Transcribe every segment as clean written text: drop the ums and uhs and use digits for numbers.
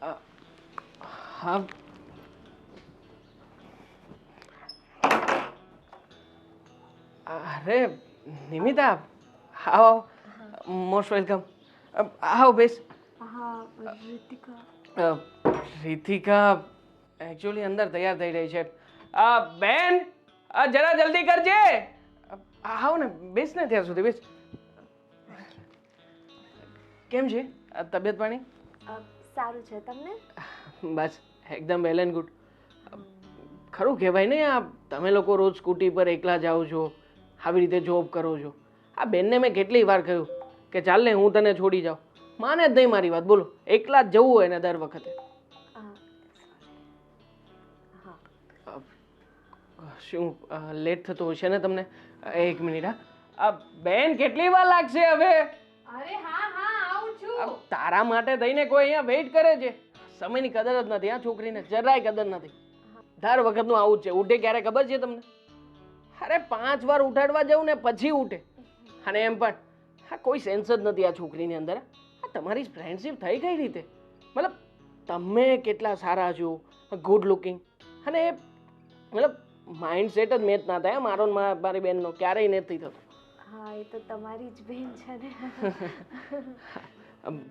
હા અરે નિમિતા, આવો, મોસ્ટ વેલકમ. આવો બેસ. હા રીતિકા. રીતિકા એકચ્યુઅલી અંદર તૈયાર થઈ રહી છે. બેન, જરા જલ્દી કરજે. આવો ને, બેસ ને ત્યાં સુધી બેસ. કેમ છે તબિયત પાણી? સારું છે. તમને? બસ એકદમ વેલ એન્ડ ગુડ. ખરું કહેવાય ને, આ તમે લોકો રોજ સ્કૂટી પર એકલા જાઓ છો, આવી રીતે જોબ કરો છો. આ બેનને મેં કેટલી વાર કહ્યું કે ચાલ ને હું તને છોડી જાઉં, માને જ નહીં મારી વાત. બોલો, એકલા જ જવું હોય ને દર વખતે. શું લેટ થતું હશે ને તમને? એક મિનિટ. હા બેન, કેટલી વાર લાગશે હવે? અરે હા હા આવું છું. તારા માટે થઈને કોઈ અહીંયા વેઇટ કરે છે. સમયની કદર જ નથી આ છોકરીને, જરાય કદર નથી. દર વખતનું આવું જ છે. ઉઠે ક્યારે ખબર છે તમને? અરે 5 વાર ઉઠાડવા જાઉં ને પછી ઉઠે. અને એમ પણ હા, કોઈ સેન્સ જ નથી આ છોકરીની અંદર. આ તમારી ફ્રેન્ડશિપ થઈ કઈ રીતે? મતલબ તમે કેટલા સારા છો, ગુડ લુકિંગ, અને મતલબ માઇન્ડસેટ જ મેચ ના થાય મારો ને મારી બેનનો, ક્યારેય નથી થતો. હા, એ તો તમારી જ બેન છે ને.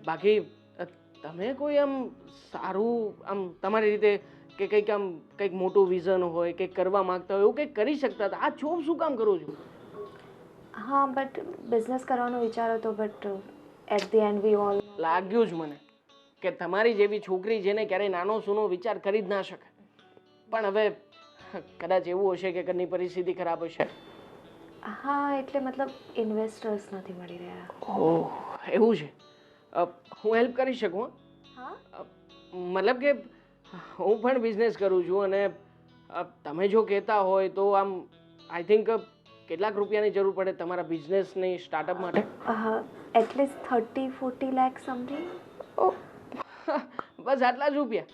બાકી તમે કોઈ આમ સારું આમ તમારી રીતે કે કંઈક આમ કંઈક મોટું વિઝન હોય, કંઈક કરવા માંગતા હોય, એવું કંઈક કરી શકતા હતા. આ જોબ શું કામ કરો છો? હા, બટ બિઝનેસ કરવાનો વિચાર હતો, but at the end we all. લાગ્યું જ મને કે તમારી જેવી છોકરી જેને ક્યારેય નાનો સૂનો વિચાર કરી જ ના શકે. પણ હવે કદાચ એવું હશે કે ઘરની પરિસ્થિતિ ખરાબ હશે. હા, એટલે મતલબ ઇન્વેસ્ટર્સ નથી મળી રહ્યા. ઓહ, એવું છે. હું હેલ્પ કરી શકું? હા, મતલબ કે હું પણ બિઝનેસ કરું છું, અને તમે જો કહેતા હોય તો આમ આઈ થિંક કેટલાક રૂપિયાની જરૂર પડે તમારા બિઝનેસની સ્ટાર્ટઅપ માટે? At least 30-40 lakh something. બસ આટલા જ રૂપિયા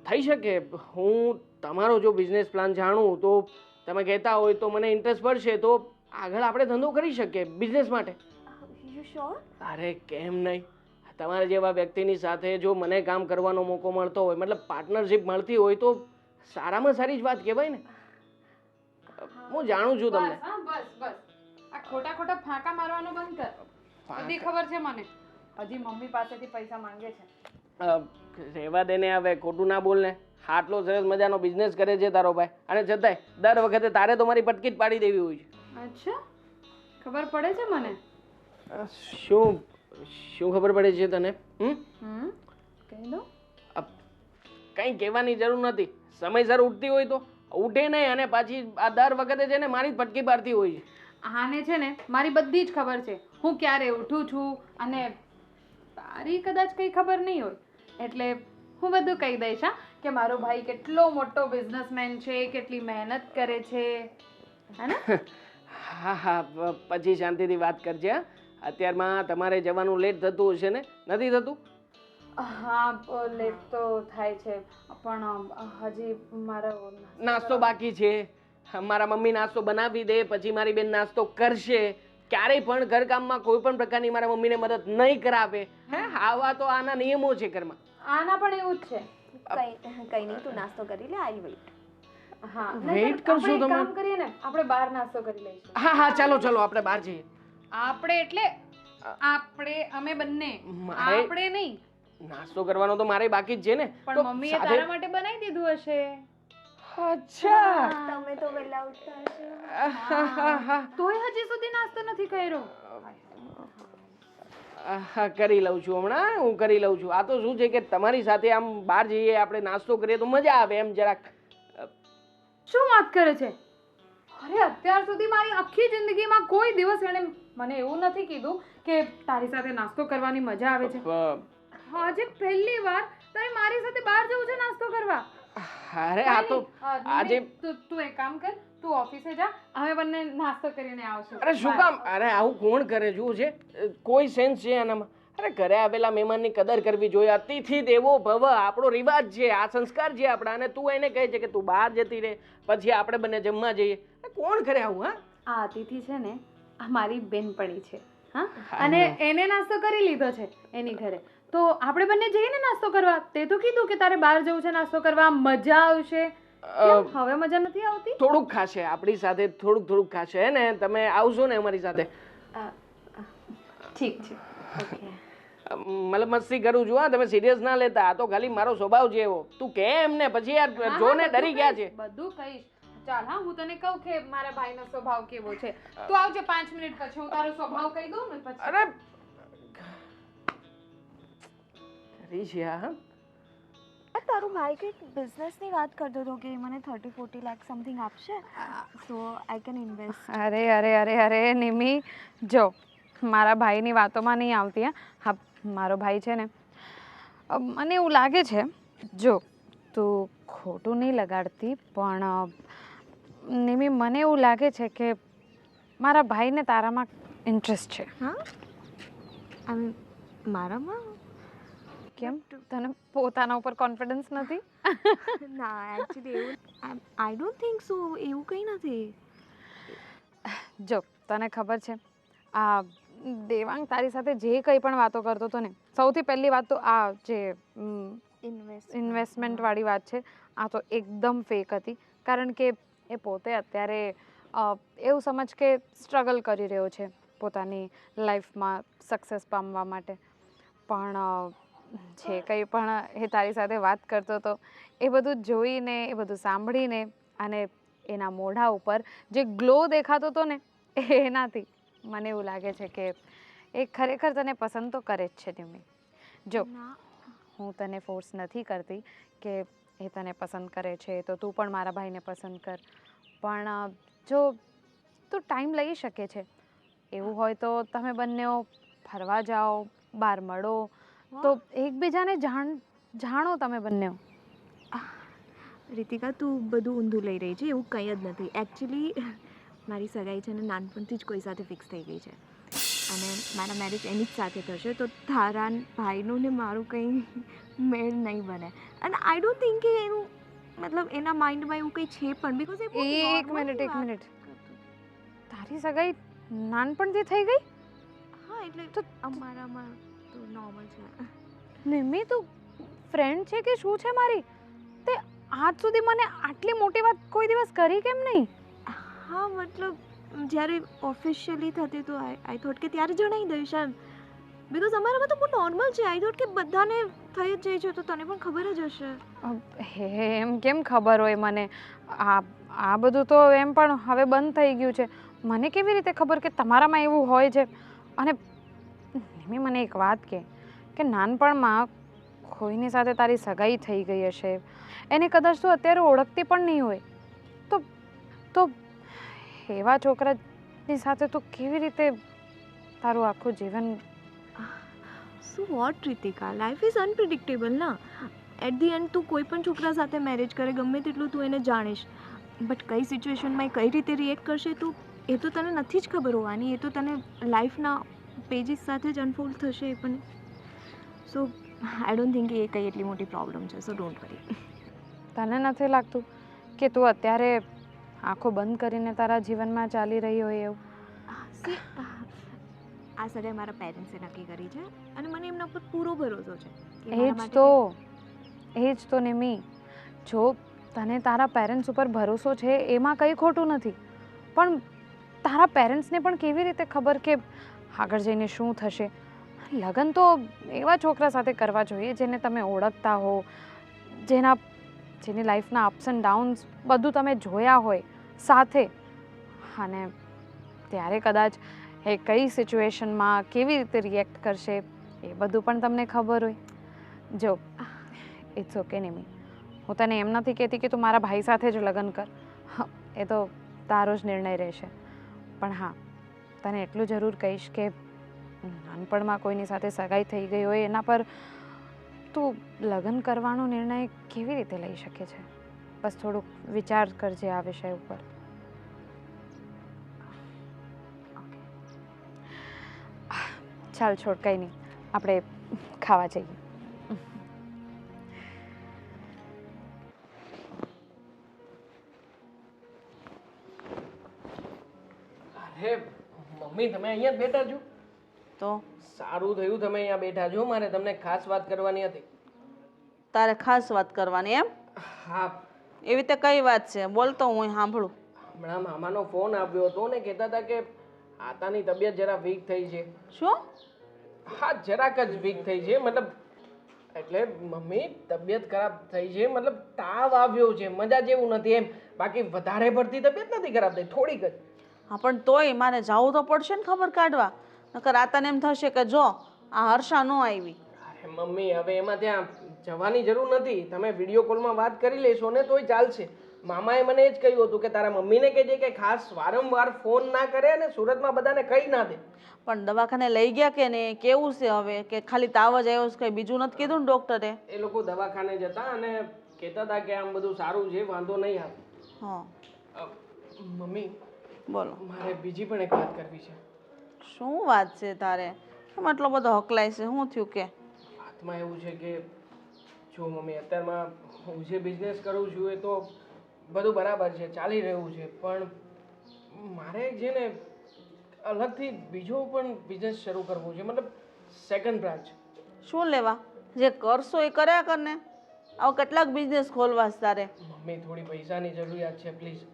થઈ શકે? હું તમારો જો બિઝનેસ પ્લાન જાણું તો તમે કહેતા હોય તો મને ઇન્ટરેસ્ટ પડશે, તો આગળ આપણે ધંધો કરી શકીએ બિઝનેસ માટે. You sure? અરે કેમ નહીં. તમારા જેવા વ્યક્તિની સાથે જો મને કામ કરવાનો મોકો મળતો હોય, મતલબ પાર્ટનરશિપ મળતી હોય, તો સારામાં સારી જ વાત કહેવાય ને. હું જાણું છું તમને. બસ હા, બસ બસ. આ ખોટા ખોટા ફાંકા મારવાનો બંધ કર. બધી ખબર છે મને. હજી મમ્મી પાસેથી પૈસા માંગે છે. રહેવા દે ને હવે, ખોટું ના બોલ ને. આટલો સરસ મજાનો બિઝનેસ કરે છે તારો ભાઈ, અને છતાંય દર વખતે તારે તો મારી પટકી જ પાડી દેવી હોય છે. અચ્છા, ખબર પડે છે મને. શું શું ખબર પડે છે તને? કહી દો. કંઈ કહેવાની જરૂર નથી. સમયસર ઉઠતી હોય તો ઉઠે નહીં, અને પાછી આ દર વખતે છે ને મારી જ પટકી પાડતી હોય છે. આને છે ને મારી બધી જ ખબર છે. હું ક્યારે ઉઠું છું, અને તારી કદાચ કંઈ ખબર નહીં હોય. એટલે હું બધું કહી દઈશ હા, કે મારો ભાઈ કેટલો મોટો બિઝનેસમેન છે, કેટલી મહેનત કરે છે, હે ને? હા હા, પછી શાંતિથી વાત કરજે. અત્યારમાં તમારે જવાનું લેટ થતું હશે ને? નથી થતું? હા, લેટ તો થાય છે, પણ હજી મારો નાસ્તો બાકી છે. મારા મમ્મી નાસ્તો બનાવી દે પછી મારી બેન નાસ્તો કરશે. ક્યારેય પણ ઘરકામમાં કોઈ પણ પ્રકારની મારા મમ્મીને મદદ નહીં કરાવે. હે, આવા તો આના નિયમો છે ઘરમાં. આના પણ એવું જ છે. કઈ નહીં, તું નાસ્તો કરી લે, આઈ વેઇટ. હા, વેઇટ કરશો તમે? કામ કરીએ ને, આપણે બહાર નાસ્તો કરી લઈશું. હા હા, ચાલો ચાલો આપણે બહાર જઈએ. આપણે એટલે અમે બંને. આપણે નહીં. નાસ્તો કરવાનો તો મારે બાકી જ છે ને. પણ મમ્મીએ તારા માટે બનાવી દીધું હશે. અચ્છા, તમે તો વહેલા ઉઠતા હશો. તોય હજી સુધી નાસ્તો નથી કર્યો. હા, કરી લઉં છું હમણાં. હું કરી લઉં છું. આ તો શું છે કે તમારી સાથે આમ બહાર જઈએ, આપણે નાસ્તો કરીએ તો મજા આવે એમ જરાક. શું વાત કરે છે? અરે અત્યાર સુધી મારી આખી જિંદગીમાં કોઈ દિવસ એણે મને એવું નથી કીધું કે તારી સાથે નાસ્તો કરવાની મજા આવે છે. આજે પહેલી વાર તારે મારી સાથે બહાર જવું છે નાસ્તો કરવા. અરે આ તો આજે તું એક કામ કર, તું ઓફિસે જા, અમે બંને નાસ્તો કરીને આવશું. અરે શું કામ? અરે આવું કોણ કરે? જુઓ છે, કોઈ સેન્સ છે આનામાં? અરે ઘરે આવેલા મહેમાનની કદર કરવી જોઈએ. અતિથિ દેવો ભવ આપણો રિવાજ છે, આ સંસ્કાર છે આપણા. અને તું એને કહે છે કે તું બહાર જતી રહે, પછી આપણે બંને જમવા જઈએ. કોણ કરે આવું? હા, આ અતિથિ છે ને, આ મારી બેનપણી છે. હા અને એને નાસ્તો કરી લીધો છે એની ઘરે, તો આપણે બંને જઈએ ને નાસ્તો કરવા. તે તો કીધું કે તારે બહાર જવું છે નાસ્તો કરવા, મજા આવશે. કેમ હવે મજા નથી આવતી? થોડુંક ખાશે આપણી સાથે, થોડુંક ખાશે હે ને. તમે આવશો ને અમારી સાથે. ઠીક છે. ઓકે. મતલબ મસ્તી કરું છું હા, તમે સિરિયસ ના લેતા. આ તો ખાલી મારો સ્વભાવ છે એવો. તું કે એમને પછી યાર જો ને ડરી ગયા છે. બધું કહીશ. ચાલ હા, હું તને કહું કે મારા ભાઈનો સ્વભાવ કેવો છે. તું આવજે 5 મિનિટ પછી, હું તારો સ્વભાવ કહી દઉં ને પછી. અરે કરી છે હા. તારો ભાઈ કંઈક બિઝનેસની વાત કરતો હતો કે મને 30-40 લાખ સમથિંગ આપશે, સો આઈ કેન ઇન્વેસ્ટ. અરે નિમી, જો મારા ભાઈની વાતોમાં નહીં આવતી. હા, મારો ભાઈ છે ને, મને એવું લાગે છે, જો તું ખોટું નહીં લગાડતી, પણ નિમી મને એવું લાગે છે કે મારા ભાઈને તારામાં ઇન્ટરેસ્ટ છે. હા, મારામાં કેમ, તને પોતાના ઉપર કોન્ફિડન્સ નથી? ના, એકચ્યુઅલી એવું આઈ ડોન્ટ થિંક સો. એવું કંઈ નથી. જો તને ખબર છે, આ દેવાંગ તારી સાથે જે કંઈ પણ વાતો કરતો હતો ને, સૌથી પહેલી વાત તો આ જે ઇન્વેસ્ટમેન્ટવાળી વાત છે, આ તો એકદમ ફેક હતી. કારણ કે એ પોતે અત્યારે એવું સમજ કે સ્ટ્રગલ કરી રહ્યો છે પોતાની લાઈફમાં સક્સેસ પામવા માટે. પણ જે કંઈ પણ એ તારી સાથે વાત કરતો હતો, એ બધું જોઈને, એ બધું સાંભળીને અને એના મોઢા ઉપર જે ગ્લો દેખાતો હતો ને, એનાથી મને એવું લાગે છે કે એ ખરેખર તને પસંદ તો કરે જ છે નિમી. જો હું તને ફોર્સ નથી કરતી કે એ તને પસંદ કરે છે તો તું પણ મારા ભાઈને પસંદ કર. પણ જો તું ટાઈમ લઈ શકે છે એવું હોય તો તમે બંને ફરવા જાઓ, બહાર મળો, તો એકબીજાને જાણો તમે બંને. રીતિકા, તું બધું ઊંધું લઈ રહી છે. એવું કંઈ જ નથી. એકચ્યુઅલી મારી સગાઈ છે ને નાનપણથી જ કોઈ સાથે ફિક્સ થઈ ગઈ છે, અને મારા મેરેજ એની જ સાથે થશે. તો તારા ભાઈનું ને મારું કંઈ મેળ નહીં બને. અને આઈ ડોન્ટ થિંક કે એનું મતલબ એના માઇન્ડમાં એવું કંઈ છે પણ, બીકોઝ એક મિનિટ, તારી સગાઈ નાનપણથી થઈ ગઈ? હા, એટલે તો અમારામાં તો નોર્મલ છે. નિમી, તું ફ્રેન્ડ છે કે શું છે મારી? તે આજ સુધી મને આટલી મોટી વાત કોઈ દિવસ કરી કેમ નહીં? હા, મતલબ જ્યારે ઓફિશિયલી થતી તો આઈ થોટ કે ત્યારે જણાવી દઈશ એમ. બીકોઝ અમારામાં તો બહુ નોર્મલ છે. આઈ થોટ કે બધાને થઈ જ જાય છે, તો તને પણ ખબર જ હશે. એમ કેમ ખબર હોય મને? આ બધું તો એમ પણ હવે બંધ થઈ ગયું છે. મને કેવી રીતે ખબર કે તમારામાં એવું હોય છે? અને નિમી, મને એક વાત કે નાનપણમાં કોઈની સાથે તારી સગાઈ થઈ ગઈ હશે, એને કદાચ તું અત્યારે ઓળખતી પણ નહીં હોય, તો એવા છોકરાની સાથે તું કેવી રીતે તારું આખું જીવન? So what Ritika, life is unpredictable ના. એટ ધી એન્ડ તું કોઈ પણ છોકરા સાથે મેરેજ કરે, ગમે તેટલું તું એને જાણીશ, બટ કઈ સિચ્યુએશનમાં કઈ રીતે રિએક્ટ કરશે તું, એ તો તને નથી જ ખબર હોવાની. એ તો તને લાઈફના પેજીસ સાથે જ અનફોલ્ડ થશે. એ પણ સો આઈ ડોન્ટ થિંક એ કંઈ એટલી મોટી પ્રોબ્લેમ છે. સો ડોન્ટ વરી. તને નથી લાગતું કે તું અત્યારે આંખો બંધ કરીને તારા જીવનમાં ચાલી રહી હોય એવું? સી, આ સગાઈ મારા પેરેન્ટ્સે નક્કી કરી છે અને મને એમના પર પૂરો ભરોસો છે. એ જ તો નિમી, જો તને તારા પેરેન્ટ્સ ઉપર ભરોસો છે એમાં કંઈ ખોટું નથી, પણ તારા પેરેન્ટ્સને પણ કેવી રીતે ખબર કે આગળ જઈને શું થશે? લગ્ન તો એવા છોકરા સાથે કરવા જોઈએ જેને તમે ઓળખતા હો, જેની લાઈફના અપ્સ એન્ડ ડાઉન્સ બધું તમે જોયા હોય સાથે, અને ત્યારે કદાચ એ કઈ સિચ્યુએશનમાં કેવી રીતે રિએક્ટ કરશે એ બધું પણ તમને ખબર હોય. જો ઇટ્સ ઓકે નિમી, હું તને એમ નથી કહેતી કે તું મારા ભાઈ સાથે જ લગ્ન કર. એ તો તારો જ નિર્ણય રહેશે. પણ હા, તને એટલું જરૂર કહીશ કે નાનપણમાં કોઈની સાથે સગાઈ થઈ ગઈ હોય એના પર તું લગ્ન કરવાનો નિર્ણય કેવી રીતે લઈ શકે છે? બસ થોડુંક વિચાર કરજે આ વિષય ઉપર. ચાલ છોડ, કંઈ નહીં, આપણે ખાવા જઈએ. અરે મમ્મી, તમે અહીંયા જ બેઠા છો? તો સારું થયું તમે અહીંયા બેઠા છો, મારે તમને ખાસ વાત કરવાની હતી. તારે ખાસ વાત કરવાની એમ? હા, એવી રીતે કઈ વાત છે? બોલતો હું સાંભળું. હમણાં મામાનો ફોન આવ્યો હતો ને કહેતા હતા કે આતાની તબિયત જરા વીક થઈ છે. શું? હા, જરાક જ વીક થઈ છે. મતલબ એટલે મમ્મી તબિયત ખરાબ થઈ છે, મતલબ તાવ આવ્યો છે, મજા જેવું નથી એમ. બાકી વધારે પડતી તબિયત નથી ખરાબ થઈ, થોડીક જ. હા પણ તોય મારે જવું તો પડશે ને ખબર કાઢવા, નકર આતાને એમ થશે કે જો આ હર્ષા ન આવી. અરે મમ્મી, હવે એમાં ત્યાં જવાની જરૂર નથી. તમે વિડીયો કોલમાં વાત કરી લેશો ને તોય ચાલશે. મામાએ મને એ જ કહ્યું હતું કે તારા મમ્મીને કહેજે કે ખાસ વારંવાર ફોન ના કરે અને સુરતમાં બધાને કહી ના દે. પણ દવાખાને લઈ ગયા કે નહીં? કેવું છે હવે? કે ખાલી તાવ જ આવ્યો છે, કંઈ બીજું નથી કીધું ને ડૉક્ટરે? એ લોકો દવાખાને જતા અને કહેતા હતા કે આમ બધું સારું છે, વાંધો નહીં આવે. હા મમ્મી, બોલો. મારે બીજી પણ એક વાત કરવી છે. શું વાત છે તારે? એમ આટલો બધો હકલાય છે? શું થયું કે? વાતમાં એવું છે કે જો મમ્મી, અત્યારમાં હું જે બિઝનેસ કરું છું એ તો બધું બરાબર છે, ચાલી રહ્યું છે, પણ મારે છે ને અલગથી બીજો પણ બિઝનેસ શરૂ કરવો છે, મતલબ સેકન્ડ બ્રાન્ચ. શું લેવા? જે કરશો એ કર્યા કરને. આવા કેટલાક બિઝનેસ ખોલવા છે તારે? મમ્મી, થોડી પૈસાની જરૂરિયાત છે, પ્લીઝ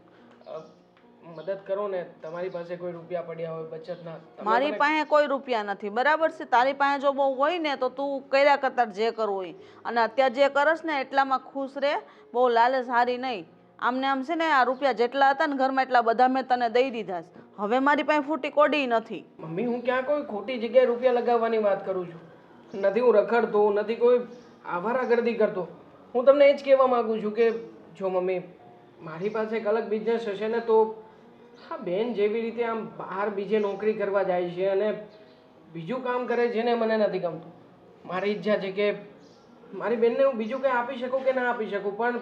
મદદ કરો ને. તમારી પાસે કોઈ રૂપિયા પડ્યા હોય બચતના? મારી પાસે કોઈ રૂપિયા નથી, બરાબર છે? તારી પાસે જો બહુ હોય ને તો તું કર્યા કરતા જે કરવું હોય. અને અત્યારે જે કરસ ને એટલામાં ખુશ રહે, બહુ લાલચ હારી નહીં. આમને આમ છે ને આ રૂપિયા જેટલા હતા ને ઘરમાં એટલા બધા મેં તને દઈ દીધા છે. હવે મારી પાસે ફૂટી કોડી નથી. મમ્મી, હું ક્યાં કોઈ ખોટી જગ્યાએ રૂપિયા લગાવવાની વાત કરું છું? નથી હું રખડતો, નથી કોઈ આવારાગર્દી કરતો. હું તમને એ જ કહેવા માગું છું કે જો મમ્મી, મારી પાસે એક અલગ બિઝનેસ હશે ને તો હા, બેન જેવી રીતે આમ બહાર બીજે નોકરી કરવા જાય છે અને બીજું કામ કરે છે ને મને નથી ગમતું. મારી ઈચ્છા છે કે મારી બેનને હું બીજું કંઈ આપી શકું કે ના આપી શકું, પણ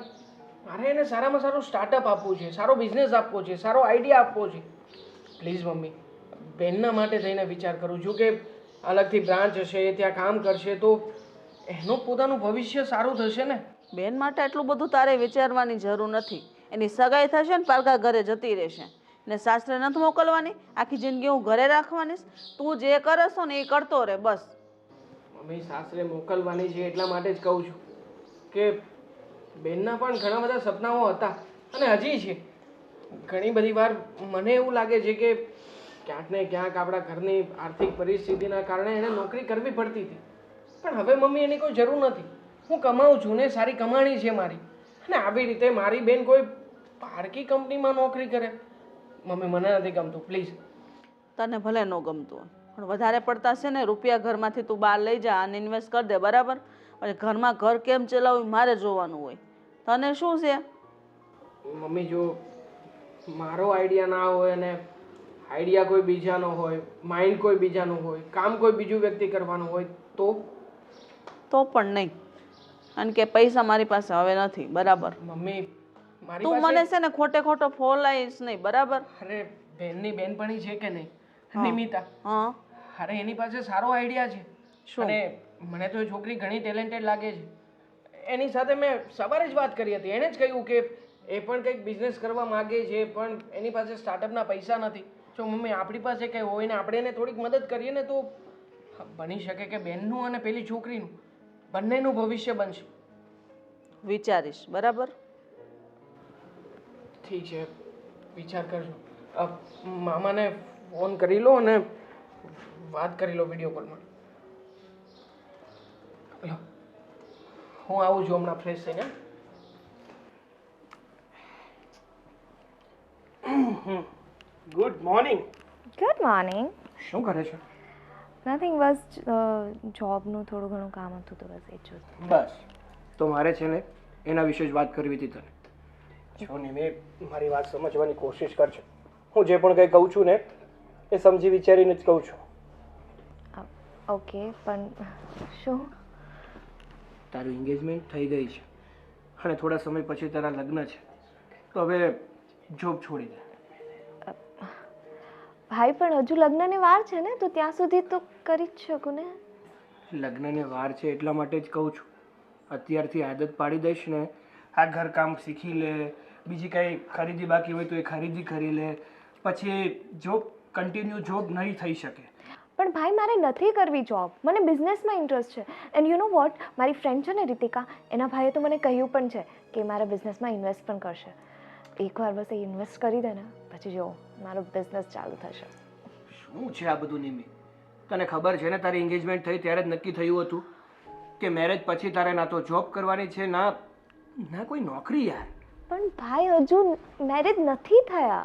મારે એને સારામાં સારું સ્ટાર્ટઅપ આપવું છે, સારો બિઝનેસ આપવો છે, સારો આઈડિયા આપવો છે. પ્લીઝ મમ્મી, બેનના માટે થઈને વિચાર કરું છું કે અલગથી બ્રાન્ચ હશે, ત્યાં કામ કરશે તો એનું પોતાનું ભવિષ્ય સારું થશે ને. બેન માટે એટલું બધું તારે વિચારવાની જરૂર નથી. એની સગાઈ થશે ને પારકા ઘરે જતી રહેશે ને સાસરે નથી મોકલવાની. આખી જિંદગી હું ઘરે રાખવાની. તું જે કરશો ને એ કરતો રહે બસ. મમ્મી, સાસરે મોકલવાની છે એટલા માટે જ કહું છું કે બેનના પણ ઘણા બધા સપનાઓ હતા અને હજી છે. ઘણી બધી વાર મને એવું લાગે છે કે ક્યાંક ને ક્યાંક આપણા ઘરની આર્થિક પરિસ્થિતિના કારણે એને નોકરી કરવી પડતી હતી, પણ હવે મમ્મી એની કોઈ જરૂર નથી. હું કમાઉં છું ને, સારી કમાણી છે મારી, અને આવી રીતે મારી બેન કોઈ પારકી કંપનીમાં નોકરી કરે? મમ્મી, મને નથી ગમતું, પ્લીઝ. તને ભલે ન ગમતું હોય પણ વધારે પડતા છે ને રૂપિયા ઘરમાંથી તું બહાર લઈ જા અને ઇન્વેસ્ટ કરી દે, બરાબર? અને ઘરમાં ઘર કેમ ચલાવવું મારે જોવાનું હોય. તને શું છે? મમ્મી, જો મારો આઈડિયા ના હોય અને આઈડિયા કોઈ બીજાનો હોય, માઇન્ડ કોઈ બીજાનું હોય, કામ કોઈ બીજું વ્યક્તિ કરવાનું હોય તો પણ નહીં. કારણ કે પૈસા મારી પાસે હવે નથી, બરાબર? મમ્મી, મારી તું મને છે ને ખોટે ખોટો ફોલાઈશ નહીં, બરાબર? અરે બેનની બેનપણી છે કે નહીં, નિમિતા? હા. અરે એની પાસે સારો આઈડિયા છે. શું? અને મને તો એ છોકરી ઘણી ટેલેન્ટેડ લાગે છે. એની સાથે મેં સવારે જ વાત કરી હતી. એણે જ કહ્યું કે એ પણ કંઈક બિઝનેસ કરવા માગે છે, પણ એની પાસે સ્ટાર્ટઅપના પૈસા નથી. જો મમ્મી, આપણી પાસે કંઈ હોય ને આપણે એને થોડીક મદદ કરીએ ને તો બની શકે કે બેનનું અને પેલી છોકરીનું બંનેનું ભવિષ્ય બનશે. વિચારીશ, બરાબર? ઠીક છે, વિચાર કરજો. મામાને ફોન કરી લો અને વાત કરી લો વિડીયો કોલમાં. લો, હું આવું છું હમણાં ફ્રેશ થઈને. Good morning. Good morning. શું કરે છે? નથિંગ, બસ જોબનું થોડું ઘણું કામ હતું તો બસ એ જ. બસ, તો મારે છે ને એના વિશે જ વાત કરવી હતી તને. જો ને, મારી વાત સમજવાની કોશિશ કરજો. હું જે પણ કંઈ કહું છું ને એ સમજી વિચારીને જ કહું છું. ઓકે, પણ શું? તારું એન્ગેજમેન્ટ થઈ ગઈ છે અને થોડા સમય પછી તારા લગ્ન છે, તો હવે જોબ છોડી દે. ભાઈ, પણ હજુ લગ્નની વાર છે ને, તો ત્યાં સુધી તો કરી જ શકું ને. લગ્નની વાર છે એટલા માટે જ કહું છું. અત્યારથી આદત પાડી દઈશ ને, આ ઘરકામ શીખી લે, બીજી કાંઈ ખરીદી બાકી હોય તો એ ખરીદી કરી લે, પછી જોબ કન્ટિન્યુ જોબ નહીં થઈ શકે. પણ ભાઈ મારે નથી કરવી જોબ, મને બિઝનેસમાં ઇન્ટરેસ્ટ છે. એન્ડ યુ નો વોટ, મારી ફ્રેન્ડ છે ને રીતિકા, એના ભાઈએ તો મને કહ્યું પણ છે કે મારા બિઝનેસમાં ઇન્વેસ્ટ પણ કરશે. એકવાર બસ એ ઇન્વેસ્ટ કરી દે ને પછી જો મારો બિઝનેસ ચાલુ થશે. શું છે આ બધું નિમી? તને ખબર છે ને તારી એન્ગેજમેન્ટ થઈ ત્યારે જ નક્કી થયું હતું કે મેરેજ પછી તારે ના તો જોબ કરવાની છે ના ના કોઈ નોકરી યાર. પણ ભાઈ હજુ મેરેજ નથી થયા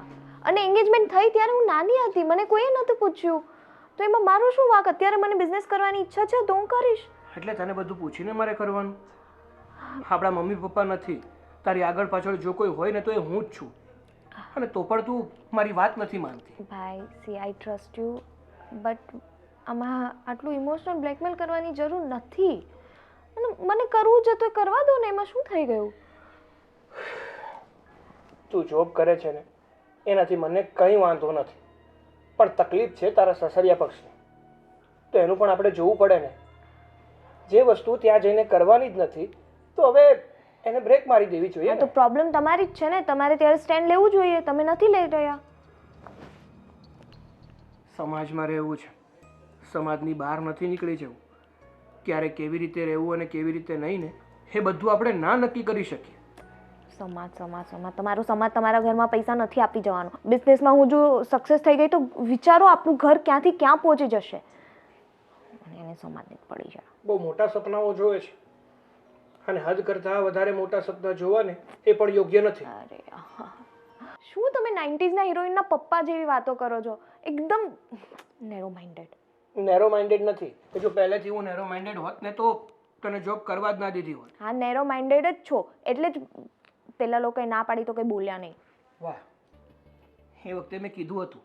અને એન્ગેજમેન્ટ થઈ ત્યારે હું નાની હતી, મને કોઈએ નહોતું પૂછ્યું, તો એમાં મારું શું વાંક? અત્યારે મને બિઝનેસ કરવાની ઈચ્છા છે તો હું કરીશ. એટલે તને બધું પૂછીને મારે કરવાનું? આપણા મમ્મી પપ્પા નથી, તારી આગળ પાછળ જો કોઈ હોય ને તો એ હું જ છું, અને તો પણ તું મારી વાત નથી માનતી. ભાઈ C I trust you, but આમાં આટલું ઇમોશનલ બ્લેકમેલ કરવાની જરૂર નથી. મને કરવું છે તો કરવા દો ને, એમાં શું થઈ ગયું? તું જોબ કરે છે ને એનાથી મને કંઈ વાંધો નથી, પણ તકલીફ છે તારા સસરિયા પક્ષની, તો એનું પણ આપણે જોવું પડે ને. જે વસ્તુ ત્યાં જઈને કરવાની જ નથી તો હવે એને બ્રેક મારી દેવી જોઈએ તો પ્રોબ્લેમ તમારી જ છે ને, તમારે ત્યારે સ્ટેન્ડ લેવું જોઈએ, તમે નથી લઈ રહ્યા. સમાજમાં રહેવું છે, સમાજની બહાર નથી નીકળી જવું. ક્યારે કેવી રીતે રહેવું અને કેવી રીતે નહીં ને એ બધું આપણે ના નક્કી કરી શકીએ. સમાજ સમાજ સમાજ, તમારો સમાજ તમારા ઘરમાં પૈસા નથી આપી જવાનો. બિઝનેસમાં હું જો સક્સેસ થઈ ગઈ તો વિચારો આપણું ઘર ક્યાંથી ક્યાં પહોંચી જશે. અને એને સમાજની જ પડી જાય. બહુ મોટા સપનાઓ જોવે છે અને હદ કરતાં વધારે મોટા સપના જોવા ને એ પણ યોગ્ય નથી. અરે શું તમે 90s ના હિરોઈનના પપ્પા જેવી વાતો કરો છો? એકદમ નેરો માઇન્ડેડ. નેરો માઇન્ડેડ નથી. જો પહેલેથી હું નેરો માઇન્ડેડ હોત ને તો તને જોબ કરવા જ ના દીધી હોત. હા, નેરો માઇન્ડેડ જ છો, એટલે જ પેલા લોકોએ ના પાડી તો કંઈ બોલ્યા નહીં. વાહ, એ વખતે મેં કીધું હતું,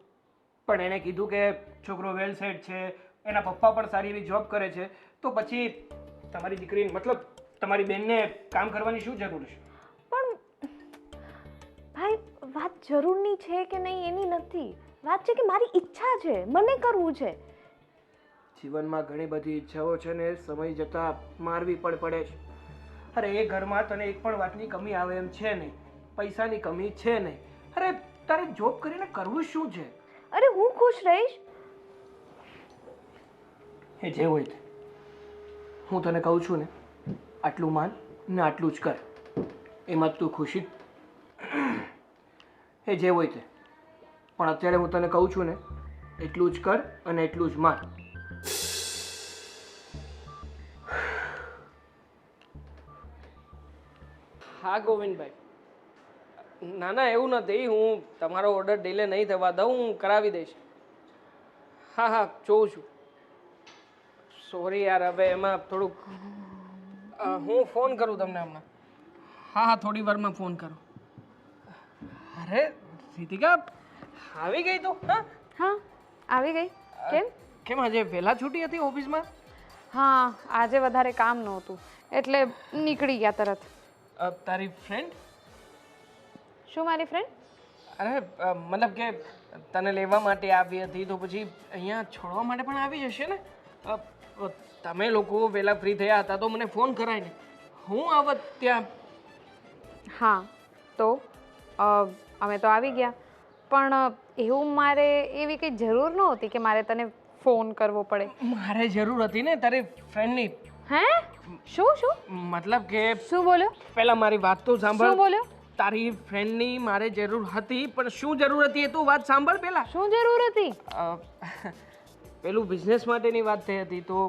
પણ એણે કીધું કે છોકરો વેલ સેટ છે, એના પપ્પા પણ સારી એવી જોબ કરે છે, તો પછી તમારી દીકરીને મતલબ તમારી બેનને કામ કરવાની શું જરૂર છે? પણ ભાઈ વાત જરૂરની છે કે નહીં એની નથી, વાત છે કે મારી ઈચ્છા છે, મને કરવું છે. જીવનમાં ઘણી બધી ઈચ્છાઓ છે ને સમય જતાં મારવી પણ પડે છે. અરે એ ઘરમાં તને એક પણ વાતની કમી આવે એમ છે નહીં, પૈસાની કમી છે નહીં. અરે તારે જોબ કરીને કરવું શું છે? અરે હું ખુશ રહીશ. એ જે હોય તે, હું તને કહું છું ને આટલું માન ને આટલું જ કર, એમાં જ તું ખુશી. એ જે હોય તે, પણ અત્યારે હું તને કહું છું ને એટલું જ કર અને એટલું જ માન. હા ગોવિંદભાઈ, ના ના એવું નથી, હું તમારો ઓર્ડર ડિલે નહીં થવા દઉં, હું કરાવી દઈશ. હા હા જોઉં છું. સોરી યાર, હવે એમાં થોડુંક હું ફોન કરું તમને હમણાં. હા હા થોડી વારમાં ફોન કરું. અરે રીતિકા આવી ગઈ તું? હા હા, આવી ગઈ. કેમ? કેમ આજે વહેલા છૂટી હતી ઓફિસમાં? હા, આજે વધારે કામ નહોતું એટલે નીકળી ગયા તરત. તારી ફ્રેન્ડ? શું મારી ફ્રેન્ડ? અરે મતલબ કે તને લેવા માટે આવી હતી તો પછી અહીંયા છોડવા માટે પણ આવી જશે ને? તમે લોકો વહેલા ફ્રી થયા હતા તો મને ફોન કરાય ને, હું આવત ત્યાં. હા તો અમે તો આવી ગયા, પણ એવું મારે એવી કંઈ જરૂર નહોતી કે મારે તને ફોન કરવો પડે. મારે જરૂર હતી ને તારી ફ્રેન્ડની. હે? શું શું? મતલબ કે શું બોલ્યો? પહેલા મારી વાત તો સાંભળ. શું બોલ્યો? તારી ફ્રેન્ડની મારે જરૂર હતી, પણ શું જરૂર હતી એ તું વાત સાંભળ પહેલા. શું જરૂર હતી? પેલું બિઝનેસ માટેની વાત થઈ હતી તો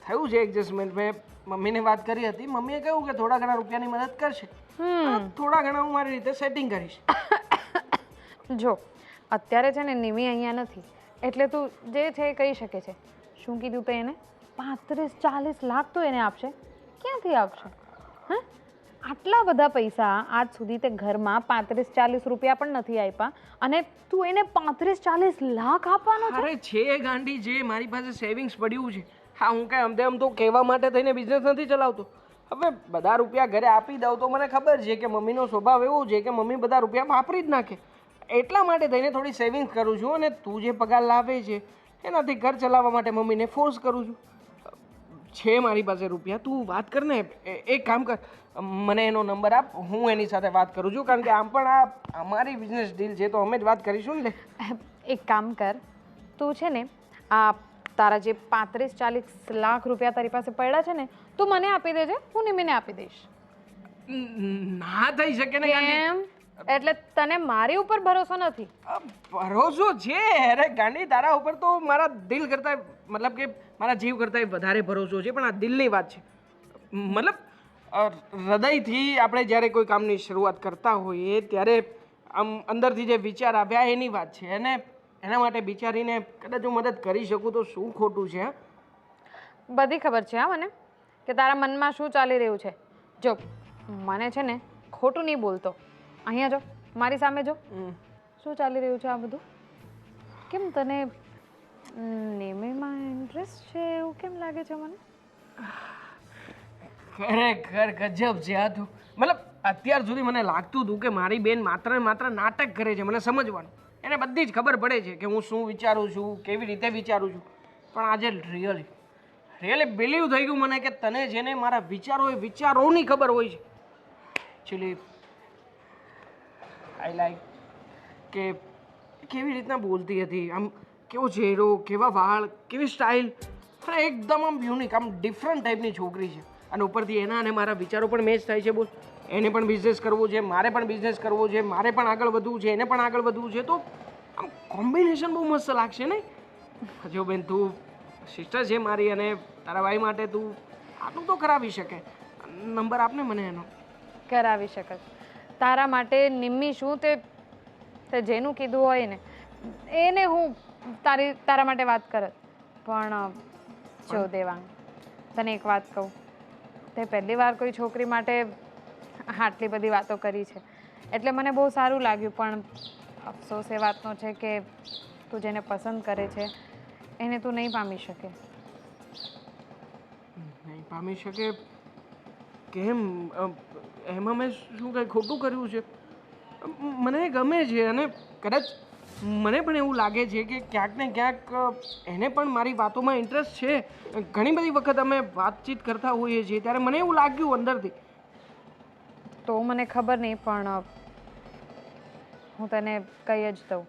થયું છે એડજસ્ટમેન્ટ. મેં મમ્મીને વાત કરી હતી, મમ્મીએ કહ્યું કે થોડા ઘણા રૂપિયાની મદદ કરશે, થોડા ઘણા હું મારી રીતે સેટિંગ કરીશ. જો અત્યારે છે ને નિમી અહીંયા નથી, એટલે તું જે છે એ કહી શકે છે. શું કીધું તે એને? 35-40 લાખ તો એને આપશે? ક્યાંથી આપશે? હા, આટલા બધા પૈસા આજ સુધી તે ઘરમાં 35-40 રૂપિયા પણ નથી આપ્યા, અને તું એને 35-40 લાખ આપવાનો છે? અરે છે ગાંડી, જે મારી પાસે સેવિંગ્સ પડ્યું છે. હા, હું કાંઈ અમદે આમ તો કહેવા માટે થઈને બિઝનેસ નથી ચલાવતો. હવે બધા રૂપિયા ઘરે આપી દઉં તો મને ખબર છે કે મમ્મીનો સ્વભાવ એવો છે કે મમ્મી બધા રૂપિયા વાપરી જ નાખે. એટલા માટે થઈને થોડી સેવિંગ્સ કરું છું, અને તું જે પગાર લાવે છે એનાથી ઘર ચલાવવા માટે મમ્મીને ફોર્સ કરું છું. છે મારી પાસે રૂપિયા, તું વાત કર ને. એક કામ કર, મને એનો નંબર આપ, હું એની સાથે વાત કરું છું, કારણ કે આમ પણ આ અમારી બિઝનેસ ડીલ છે તો અમે જ વાત કરીશું ને. એક કામ કર, તું છે ને આ તારા જે 35-40 લાખ રૂપિયા તારી પાસે પડ્યા છે ને તું મને આપી દેજે, હું નિમીને આપી દઈશ. ના થઈ શકે ને ગાંડી. કેમ? એટલે તને મારી ઉપર ભરોસો નથી? ભરોસો છે. અરે ગાંડી, તારા ઉપર તો મારા દિલ કરતા, મતલબ કે મારા જીવ કરતા વધારે ભરોસો છે, પણ આ દિલની વાત છે. મતલબ હૃદયથી આપણે જ્યારે કોઈ કામની શરૂઆત કરતા હોઈએ ત્યારે આમ અંદરથી જે વિચાર આવ્યા એની વાત છે, અને એના માટે વિચારીને કદાચ હું મદદ કરી શકું તો શું ખોટું છે? બધી ખબર છે હા મને કે તારા મનમાં શું ચાલી રહ્યું છે. જો મને છે ને ખોટું નહીં બોલતો, અહીંયા જો, મારી સામે જો, શું ચાલી રહ્યું છે આ બધું? કેમ તને નિમીમાં ઇન્ટરેસ્ટ છે એવું કેમ લાગે છે મને? ખરેખર ગજબ છે આ તું. મતલબ અત્યાર સુધી મને લાગતું હતું કે મારી બેન માત્ર ને માત્ર નાટક કરે છે, મને સમજવાનું. એને બધી જ ખબર પડે છે કે હું શું વિચારું છું, કેવી રીતે વિચારું છું. પણ આજે રિયલી બિલીવ થઈ ગયું મને કે તને જેને મારા વિચારો એ વિચારોની ખબર હોય છે. એકચ્યુઅલી આઈ લાઈક કે કેવી રીતના બોલતી હતી, આમ કેવો ચહેરો, કેવા વાળ, કેવી સ્ટાઇલ, અને એકદમ આમ યુનિક, આમ ડિફરન્ટ ટાઈપની છોકરી છે. અને ઉપરથી એના અને મારા વિચારો પણ મેચ થાય છે. બોલ, એને પણ બિઝનેસ કરવો છે, મારે પણ બિઝનેસ કરવો છે, મારે પણ આગળ વધવું છે, એને પણ આગળ વધવું છે, તો આમ કોમ્બિનેશન બહુ મસ્ત લાગશે ને? જો બેન, તું સિસ્ટર છે મારી, અને તારા ભાઈ માટે તું આટલું તો કરાવી શકે. નંબર આપને મને એનો. કરાવી શકત. તારા માટે નિમ્મી શું તે જેનું કીધું હોય ને એને હું તારા માટે વાત કરત. પણ જો દેવાંગ, તને એક વાત કહું, તે પહેલી વાર કોઈ છોકરી માટે આટલી બધી વાતો કરી છે એટલે મને બહુ સારું લાગ્યું. પણ અફસોસ એ વાતનો છે કે તું જેને પસંદ કરે છે એને તું નહીં પામી શકે. નહીં પામી શકે? કેમ? એમાં મેં શું કંઈ ખોટું કર્યું છે? મને ગમે છે, અને કદાચ મને પણ એવું લાગે છે કે ક્યાંક ને ક્યાંક એને પણ મારી વાતોમાં ઇન્ટરેસ્ટ છે. ઘણી બધી વખત અમે વાતચીત કરતા હોઈએ છીએ ત્યારે મને એવું લાગ્યું અંદરથી. તો મને ખબર નહીં, પણ હું તને કહી જ દઉં.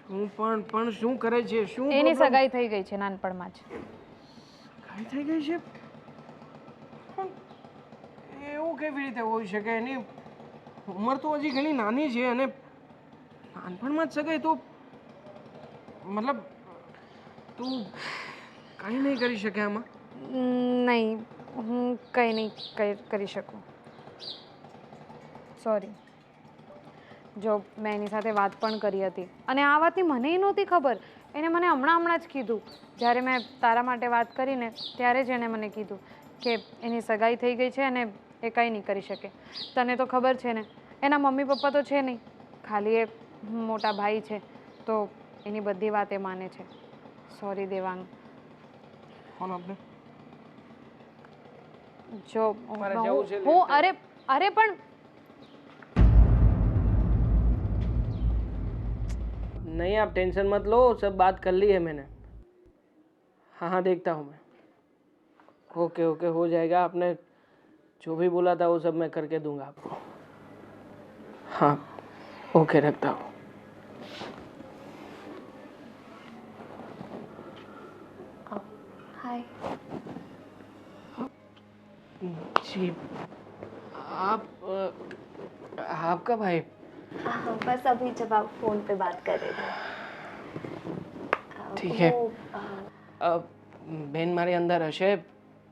હું પણ શું કરે છે? શું એની problem? સગાઈ થઈ ગઈ છે નાનપણમાં જ. સગાઈ થઈ ગઈ છે? પણ એવું કેવી રીતે હોઈ શકે? એની ઉંમર તો હજી ઘણી નાની છે, અને નાનપણમાં જ સગાઈ તો મતલબ તું કંઈ નહીં કરી શકે આમાં? નહીં, હું કંઈ નહીં કરી શકું. સોરી. જો મેં એની સાથે વાત પણ કરી હતી, અને આ વાતની મને નહોતી ખબર. એને મને હમણાં જ કીધું. જ્યારે મેં તારા માટે વાત કરીને ત્યારે જ એણે મને કીધું કે એની સગાઈ થઈ ગઈ છે અને એ કંઈ નહીં કરી શકે. તને તો ખબર છે ને, એના મમ્મી પપ્પા તો છે નહીં, ખાલી એ મોટા ભાઈ છે, તો એની બધી વાત એ માને છે. સોરી દેવાંગ. કોણ આપણે? જો મારે જવું છે હું અરે પણ नहीं, आप टेंशन मत लो, सब बात कर ली है मैंने. हाँ हाँ, देखता हूँ मैं. ओके ओके, हो जाएगा. आपने जो भी बोला था वो सब मैं करके दूंगा आपको. हाँ ओके, रखता हूँ. हाय. जी, आप आपका भाई? हाँ, बस अभी जब आप फ़ोन पे बात कर रहे थे. ठीक है. वो, બેન મારી અંદર હશે,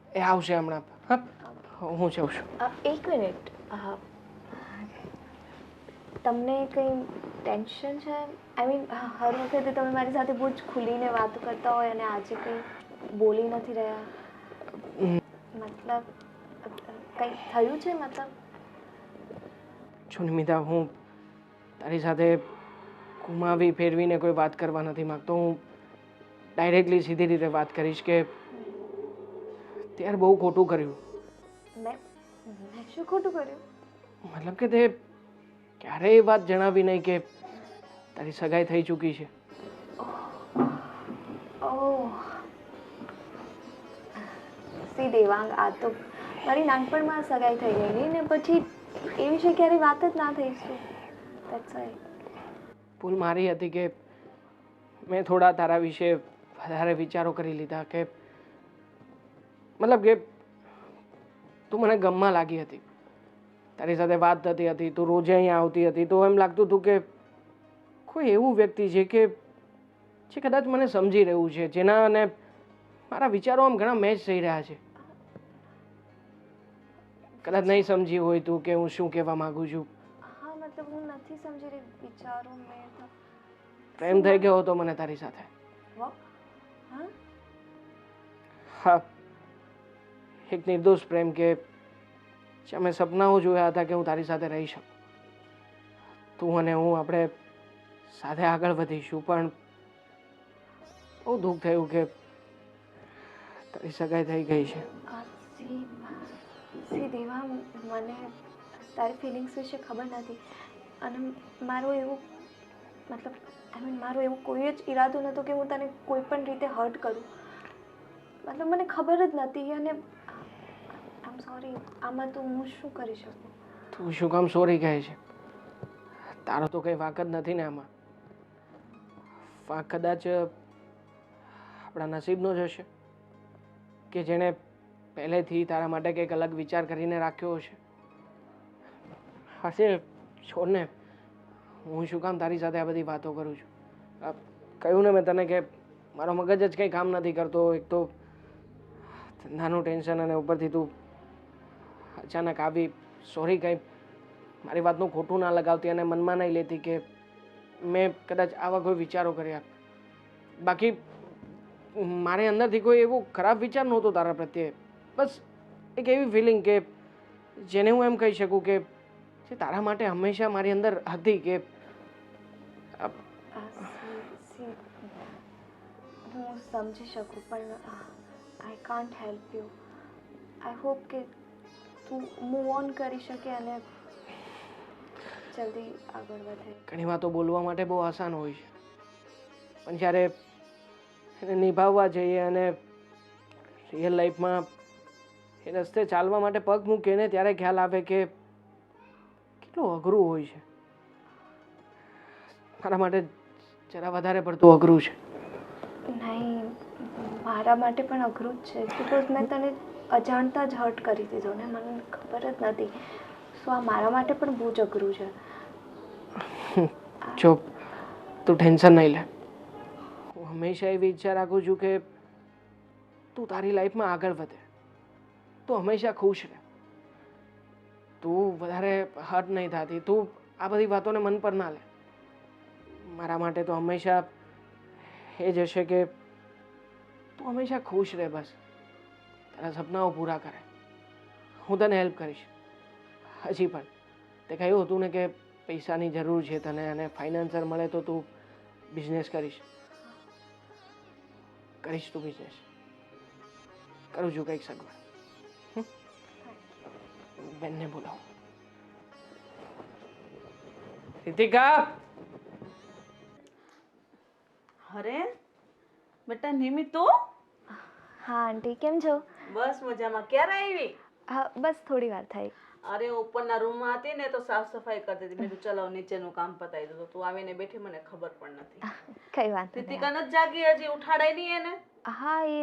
એ આવશે હમણાં. હા, હું જાઉં છું. એક મિનિટ. તમને કંઈ ટેન્શન છે? આઈ મીન, હર વખતે તમે મારી સાથે બહુ જ ખુલીને વાતો કરતા હોય અને આજે કંઈ બોલી નથી રહ્યા. મતલબ કંઈ થયું છે? મતલબ જો નિમિતા, હું તારી સાથે ઘુમાવી ફેરવીને કોઈ વાત કરવા નથી માંગતો. હું ડાયરેક્ટલી સીધી રીતે વાત કરીશ કે ત્યારે બહુ ખોટું કર્યું. મેં શું ખોટું કર્યું? મતલબ કે તે ક્યારેય એ વાત જણાવી નહીં કે તારી સગાઈ થઈ ચૂકી છે. ઓહ, સી દેવાંગ, આ તો મારી નાનપણમાં સગાઈ થઈ ગયેલી ને પછી એ વિશે ક્યારેય વાત જ ના થઈ છે. That's why. ભૂલ મારી હતી કે મેં થોડા તારા વિશે વધારે વિચારો કરી લીધા કે મતલબ કે તું મને ગમમાં લાગી હતી, તારી સાથે વાત થતી હતી, તું રોજે અહીંયા આવતી હતી, તો એમ લાગતું હતું કે કોઈ એવું વ્યક્તિ છે કે જે કદાચ મને સમજી રહ્યું છે, જેના અને મારા વિચારો આમ ઘણા મેચ થઈ રહ્યા છે. કદાચ નહીં સમજી હોય તું કે હું શું કહેવા માંગુ છું. હા મતલબ હું નથી સમજી રહી વિચારો મેં તો પ્રેમ થઈ ગયો હતો મને તારી સાથે. હા હા, એક નિર્દોષ પ્રેમ કે જે મેં સપનાઓ જોયા હતા કે હું તારી સાથે રહી શકું, તું અને હું આપણે સાથે આગળ વધીશું. પણ બહુ દુઃખ થયું કે તારી સગાઈ થઈ ગઈ છે. સી દેવા, મને તારી ફિલિંગ્સ વિશે ખબર નથી અને મારો એવું મતલબ મારો એવું કોઈ જ ઈરાદો નહોતો કે હું તને કોઈ પણ રીતે હર્ટ કરું. મતલબ મને ખબર જ નથી અને આમ સોરી, આમાં તો હું શું કરી શકું? તું શું કામ સોરી કહે છે? તારો તો કંઈ વાંક જ નથી ને આમાં. વાંક કદાચ આપણા નસીબનો જ હશે કે જેણે પહેલેથી તારા માટે કંઈક અલગ વિચાર કરીને રાખ્યો હશે. હશે, છોડને. હું શું કામ તારી સાથે આ બધી વાતો કરું છું? કહ્યું ને મેં તને કે મારો મગજ જ કંઈ કામ નથી કરતો. એક તો ધંધાનું ટેન્શન અને ઉપરથી તું અચાનક આવી. સોરી, કંઈ મારી વાતનું ખોટું ના લગાવતી અને મનમાં નહીં લેતી કે મેં કદાચ આવા કોઈ વિચારો કર્યા. બાકી મારે અંદરથી કોઈ એવો ખરાબ વિચાર નહોતો તારા પ્રત્યે. બસ એક એવી ફિલિંગ કે જેને હું એમ કહી શકું કે જે તારા માટે હંમેશા મારી અંદર હતી કે હું સમજી શકું પણ I can't help you. I hope કે તું મૂવ ઓન કરી શકે અને જલ્દી આગળ વધે. ઘણી વાતો બોલવા માટે બહુ આસાન હોય છે, પણ જ્યારે એને નિભાવવા જઈએ અને રિયલ લાઈફમાં એ રસ્તે ચાલવા માટે પગ મૂકીએ ને ત્યારે ખ્યાલ આવે કે કેટલું અઘરું હોય છે. મારા માટે જરા વધારે પડતું અઘરું છે. નહીં, મારા માટે પણ અઘરું જ છે બિકોઝ મેં તને અજાણતા જ હર્ટ કરી દીધો ને, મને ખબર જ નથી. સો આ મારા માટે પણ બહુ જ અઘરું છે. જો તું ટેન્શન નહીં લે. હું હંમેશા એવી ઈચ્છા રાખું છું કે તું તારી લાઈફમાં આગળ વધે, તું હંમેશા ખુશ રહે, તું વધારે હર્ટ નહીં થતી, તું આ બધી વાતોને મન પર ના લે. મારા માટે તો હંમેશા એ જ હશે કે તું હંમેશા ખુશ રહે, બસ તારા સપનાઓ પૂરા કરે. હું તને હેલ્પ કરીશ. હજી પણ તે કહ્યું હતું ને કે પૈસાની જરૂર છે તને અને ફાઇનાન્સર મળે તો તું બિઝનેસ કરીશ. તું બિઝનેસ. કરું છું કંઈક સગવડ. બેનને બોલાવો. રીતિકા! અરે બેટા નિમિ, તું? હા આંટી, કેમ છો? બસ મજામાં. ક્યારે આવી? હા બસ થોડી વાર થઈ. અરે ઉપરના રૂમમાં હતી ને તો સાફ સફાઈ કરતી હતી. મેં કીધું ચલો નીચેનું કામ પતાવી દો. તું આવીને બેઠી, મને ખબર પણ નથી. કઈ વાત નહીં. રીતિકા નથી જાગી હજી? ઉઠાડાય નહીં એને? હા એ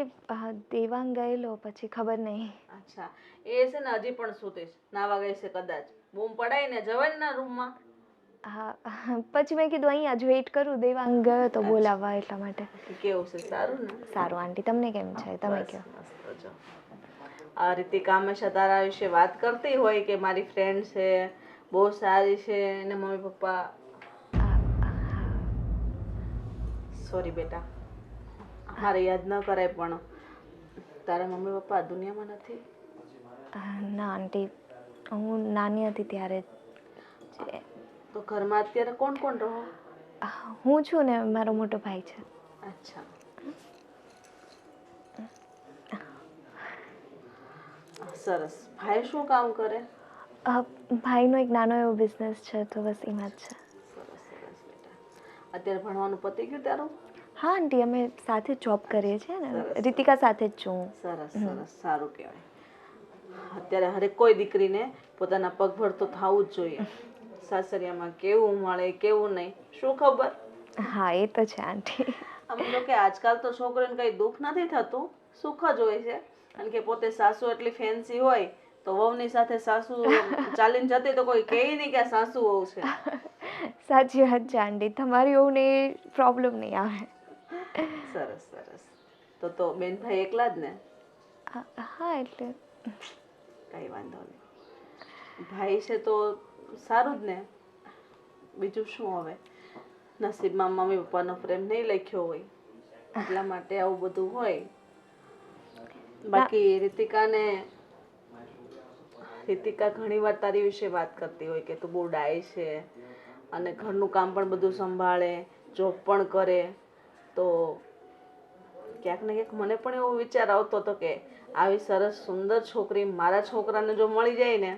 દેવાંગ ગયેલો પછી ખબર નહીં. અચ્છા, એ છે ને હજી પણ સૂતી છે. નાવા ગઈ છે કદાચ. બૂમ પડાય ને જવાય ને રૂમમાં. હા પછી મેં કીધું અહીંયા જ વેઇટ કરું, દેવાંગ ગયો તો બોલાવવા એટલા માટે. કેવું છે? સારું ને? સારું આંટી, તમને કેમ છે? તમે કહો. મસ્ત જો. આ રીતિકા હંમેશા તારા વિશે વાત કરતી હોય કે મારી ફ્રેન્ડ છે, બહુ સારી છે, એને મમ્મી પપ્પા. સોરી બેટા, મારે યાદ ન કરાય પણ તારા મમ્મી પપ્પા આ દુનિયામાં નથી? ના આંટી, હું નાની હતી ત્યારે જ. તો ઘરમાં અત્યારે કોણ કોણ રહો? હું છું ને મારો મોટો ભાઈ છે. અચ્છા, સરસ. ભાઈ શું કામ કરે? ભાઈનો એક નાનો એવો બિઝનેસ છે તો બસ એમાં જ છે. સરસ સરસ બેટા. અત્યારે ભણવાનું પતી ગયું તારું? હા આંટી, અમે સાથે જોબ કરીએ છીએ ને, રીતિકા સાથે જ છું. સરસ સરસ, સારું કહેવાય. અત્યારે હરેક કોઈ દીકરીને પોતાના પગભર તો થવું જ જોઈએ. સાસરિયામાં કેવું મળે કેવું નહીં શું ખબર. હા એ તો છે આંટી. આમ તો કે આજકાલ તો છોકરીને કઈ દુઃખ નથી થતું, સુખ જ હોય છે. કારણ કે પોતે સાસુ એટલી ફેન્સી હોય તો વહુની સાથે સાસુ ચાલીને જતી તો કોઈ કહે નહીં કે આ સાસુ વહુ છે. સાચી વાત છે આંટી, તમારી ઓને પ્રોબ્લેમ નહીં આવે. સરસ સરસ. તો બેન ભાઈ એકલા જ ને? હા એટલે કઈ વાંધો નહીં. ભાઈ છે તો સારું જ ને. બીજું શું હવે, નસીબમાં મમ્મી પપ્પાનો પ્રેમ નહીં લખ્યો હોય એટલા માટે આવું બધું હોય. બાકી રીતિકા ઘણી વાર તારી વિશે વાત કરતી હોય કે તું બહુ ડાય છે અને ઘરનું કામ પણ બધું સંભાળે, જોબ પણ કરે. તો ક્યાંક ને ક્યાંક મને પણ એવો વિચાર આવતો હતો કે આવી સરસ સુંદર છોકરી મારા છોકરાને જો મળી જાય ને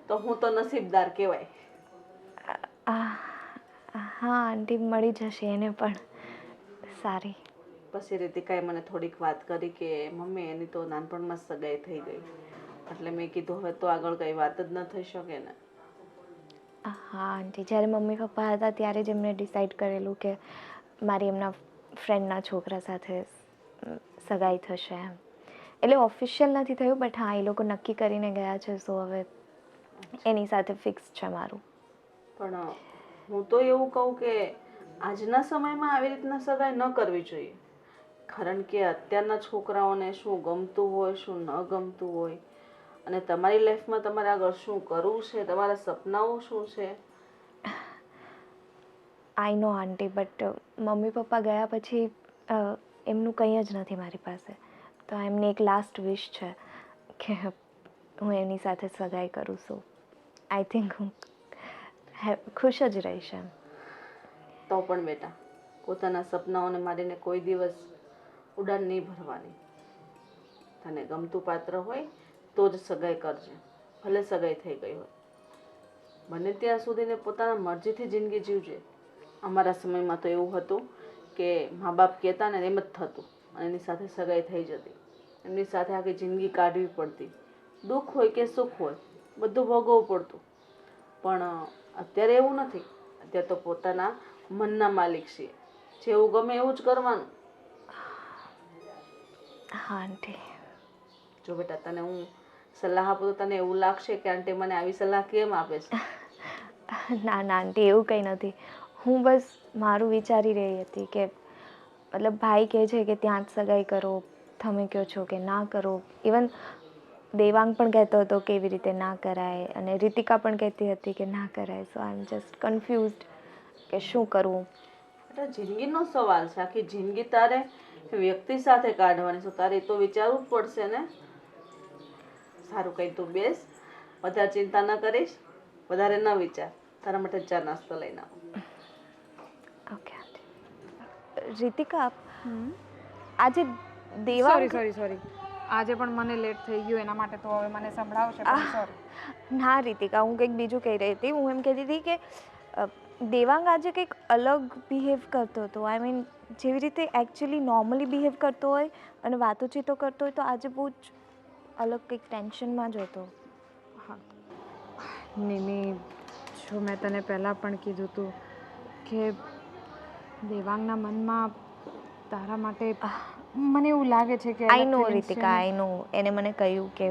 તો હું તો નસીબદાર કહેવાય. હા આંટી, મળી જશે એને પણ સારી. પછી રીતિકાએ મને થોડીક વાત કરી કે મમ્મી એની તો નાનપણમાં સગાઈ થઈ ગઈ. એટલે મેં કીધું હવે તો આગળ કઈ વાત જ ન થઈ શકે ને. હા આંટી, જ્યારે મમ્મી પપ્પા હતા ત્યારે જ એમણે ડિસાઈડ કરેલું કે મારી એમના ફ્રેન્ડના છોકરા સાથે સગાઈ થશે એમ. એટલે ઓફિશિયલ નથી થયું, બટ હા એ લોકો નક્કી કરીને ગયા છે. સો હવે એની સાથે ફિક્સ છે મારું. પણ હું તો એવું કહું કે આજના સમયમાં આવી રીતના સગાઈ ન કરવી જોઈએ. કારણ કે અત્યારના છોકરાઓને શું ગમતું હોય, શું ન ગમતું હોય, અને તમારી લાઈફમાં તમારે આગળ શું કરવું છે, તમારા સપનાઓ શું છે. આઈ નો આંટી, બટ મમ્મી પપ્પા ગયા પછી એમનું કંઈ જ નથી મારી પાસે. તો એમની એક લાસ્ટ વિશ છે કે હું એમની સાથે સગાઈ કરું છું. આઈ થિંક હું ખુશ જ રહીશ એમ. તો પણ બેટા, પોતાના સપનાઓને મારીને કોઈ દિવસ ઉડાન નહીં ભરવાની. તને ગમતું પાત્ર હોય તો જ સગાઈ કરજે, ભલે સગાઈ થઈ ગઈ હોય. બને ત્યાં સુધીને પોતાના મરજીથી જિંદગી જીવજે. અમારા સમયમાં તો એવું હતું કે મા બાપ કહેતા ને એમ જ થતું અને એની સાથે સગાઈ થઈ જતી. એમની સાથે આખી જિંદગી કાઢવી પડતી. દુઃખ હોય કે સુખ હોય બધું ભોગવવું પડતું. પણ અત્યારે એવું નથી. અત્યારે તો પોતાના મનના માલિક છીએ. જેવું ગમે એવું જ કરવાનું. હા આંટી. જો બેટા, તને હું સલાહ આપું તો તને એવું લાગશે કે આંટી મને આવી સલાહ કેમ આપે છે. ના ના આંટી, એવું કંઈ નથી. હું બસ મારું વિચારી રહી હતી કે મતલબ ભાઈ કહે છે કે ત્યાં જ સગાઈ કરો, તમે કહો છો કે ના કરો. ઇવન દેવાંગ પણ કહેતો હતો કે એવી રીતે ના કરાય, અને રીતિકા પણ કહેતી હતી કે ના કરાય. સો આઈ એમ જસ્ટ કન્ફ્યુઝડ કે શું કરવું. એટલે જિંદગીનો સવાલ છે. આખી જિંદગી તારે વ્યક્તિ સાથે કાઢવાની છે. તારે તો વિચારવું જ પડશે ને. સારું, કંઈ તું બેસ, વધારે ચિંતા ન કરીશ, વધારે ન વિચાર. તારા માટે ચા નાસ્તો લઈને આવું. Okay aunty. રીતિકા, આજે દેવાંગ સોરી. આજે પણ મને લેટ થઈ ગયું એના માટે તો હવે મને સંભળાવશે, પણ સોરી. ના રીતિકા, હું કંઈક બીજું કહી રહી હતી. હું એમ કહેતી હતી કે દેવાંગ આજે કંઈક અલગ બિહેવ કરતો હતો. આઈ મીન જેવી રીતે એકચ્યુઅલી નોર્મલી બિહેવ કરતો હોય અને વાતોચીતો કરતો હોય, તો આજે બહુ જ અલગ કંઈક ટેન્શનમાં જ હતો. હા નિમી, જો મેં તને પહેલાં પણ કીધું હતું કે દેવાંગના મનમાં તારા માટે મને એવું લાગે છે કે આઈ નો રીતિકા, આઈ નો. એને મને કહ્યું કે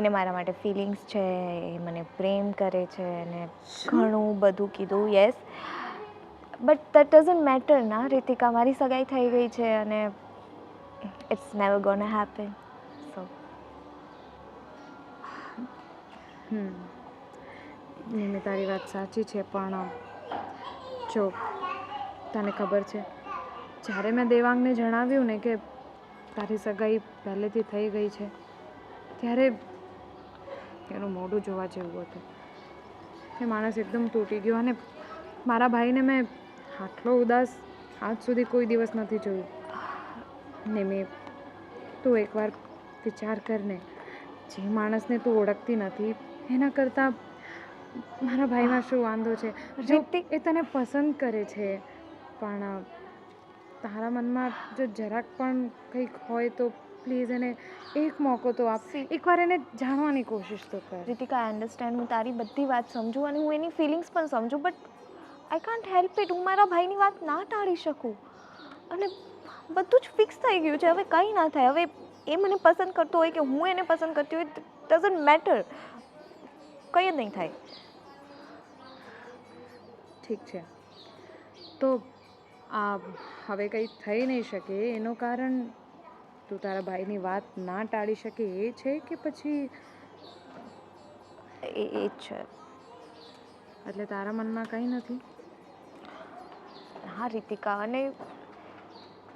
એને મારા માટે ફિલિંગ્સ છે, એ મને પ્રેમ કરે છે, અને ઘણું બધું કીધું. Yes, but that doesn't matter ના રીતિકા. મારી સગાઈ થઈ ગઈ છે અને ઇટ્સ નેવર ગોના હેપન. સો નિમી, તારી વાત સાચી છે, પણ જો તને ખબર છે, જ્યારે મેં દેવાંગને જણાવ્યું ને કે તારી સગાઈ પહેલેથી થઈ ગઈ છે, ત્યારે એનું મોઢું જોવા જેવું હતું. એ માણસ એકદમ તૂટી ગયો, અને મારા ભાઈને મેં આટલો ઉદાસ આજ સુધી કોઈ દિવસ નથી જોયું. નિમી, તું એકવાર વિચાર કરને, જે માણસને તું ઓળખતી નથી એના કરતાં મારા ભાઈમાં શું વાંધો છે. જો એ તને પસંદ કરે છે, પણ તારા મનમાં જો જરાક પણ કંઈક હોય તો પ્લીઝ એને એક મોકો તો આપ. એકવાર એને જાણવાની કોશિશ તો કર. રીતિકા, આઈ અન્ડરસ્ટેન્ડ. હું તારી બધી વાત સમજું અને હું એની ફિલિંગ્સ પણ સમજું, but I can't help it. હું મારા ભાઈની વાત ના ટાળી શકું. અને બધું જ ફિક્સ થઈ ગયું છે. હવે કંઈ ના થાય. હવે એ મને પસંદ કરતો હોય કે હું એને પસંદ કરતી હોય, ડઝન્ટ મેટર. કંઈ જ નહીં થાય. ઠીક છે, તો આ હવે કંઈ થઈ નહીં શકે એનું કારણ તું તારા ભાઈની વાત ના ટાળી શકે એ છે કે પછી એ જ છે. એટલે તારા મનમાં કંઈ નથી? હા રીતિકા, અને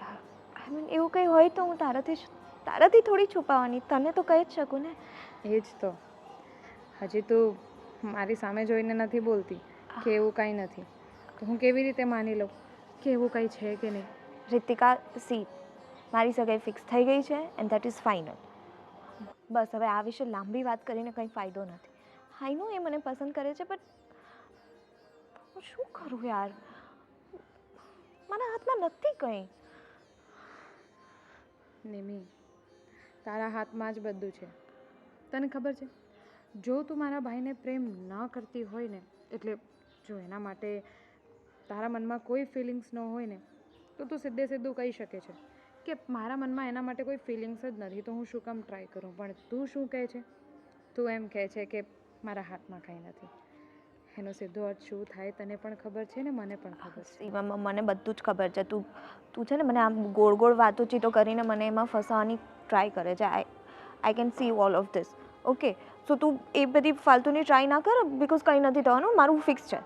આઈ મીન એવું કંઈ હોય તો હું તારાથી થોડી છુપાવવાની. તને તો કહી જ શકું ને. એ જ તો, હજી તું મારી સામે જોઈને નથી બોલતી કે એવું કંઈ નથી, તો હું કેવી રીતે માની લઉં કે એવું કંઈ છે કે નહીં? રીતિકા, સી, મારી સગાઈ ફિક્સ થઈ ગઈ છે એન્ડ દેટ ઇઝ ફાઇનલ. બસ હવે આ વિશે લાંબી વાત કરીને કંઈ ફાયદો નથી. આઈ નો એ મને પસંદ કરે છે, બટ હું શું કરું યાર? મારા હાથમાં નથી કંઈ. નિમી, તારા હાથમાં જ બધું છે. તને ખબર છે, જો તું મારા ભાઈને પ્રેમ ન કરતી હોય ને, એટલે જો એના માટે તારા મનમાં કોઈ ફિલિંગ્સ ન હોય ને, તો તું સીધે સીધું કહી શકે છે કે મારા મનમાં એના માટે કોઈ ફિલિંગ્સ જ નથી, તો હું શું કામ ટ્રાય કરું? પણ તું શું કહે છે? તું એમ કહે છે કે મારા હાથમાં કંઈ નથી. એનો સીધો અર્થ શું થાય તને પણ ખબર છે ને મને પણ ખબર છે. મને બધું જ ખબર છે. તું છે ને મને આમ ગોળ ગોળ વાતોચીતો કરીને મને એમાં ફસાવવાની ટ્રાય કરે છે. I can see all of this. Okay, so તું એ બધી ફાલતુની ટ્રાય ના કર, બિકોઝ કંઈ નથી થવાનું. મારું ફિક્સ છે.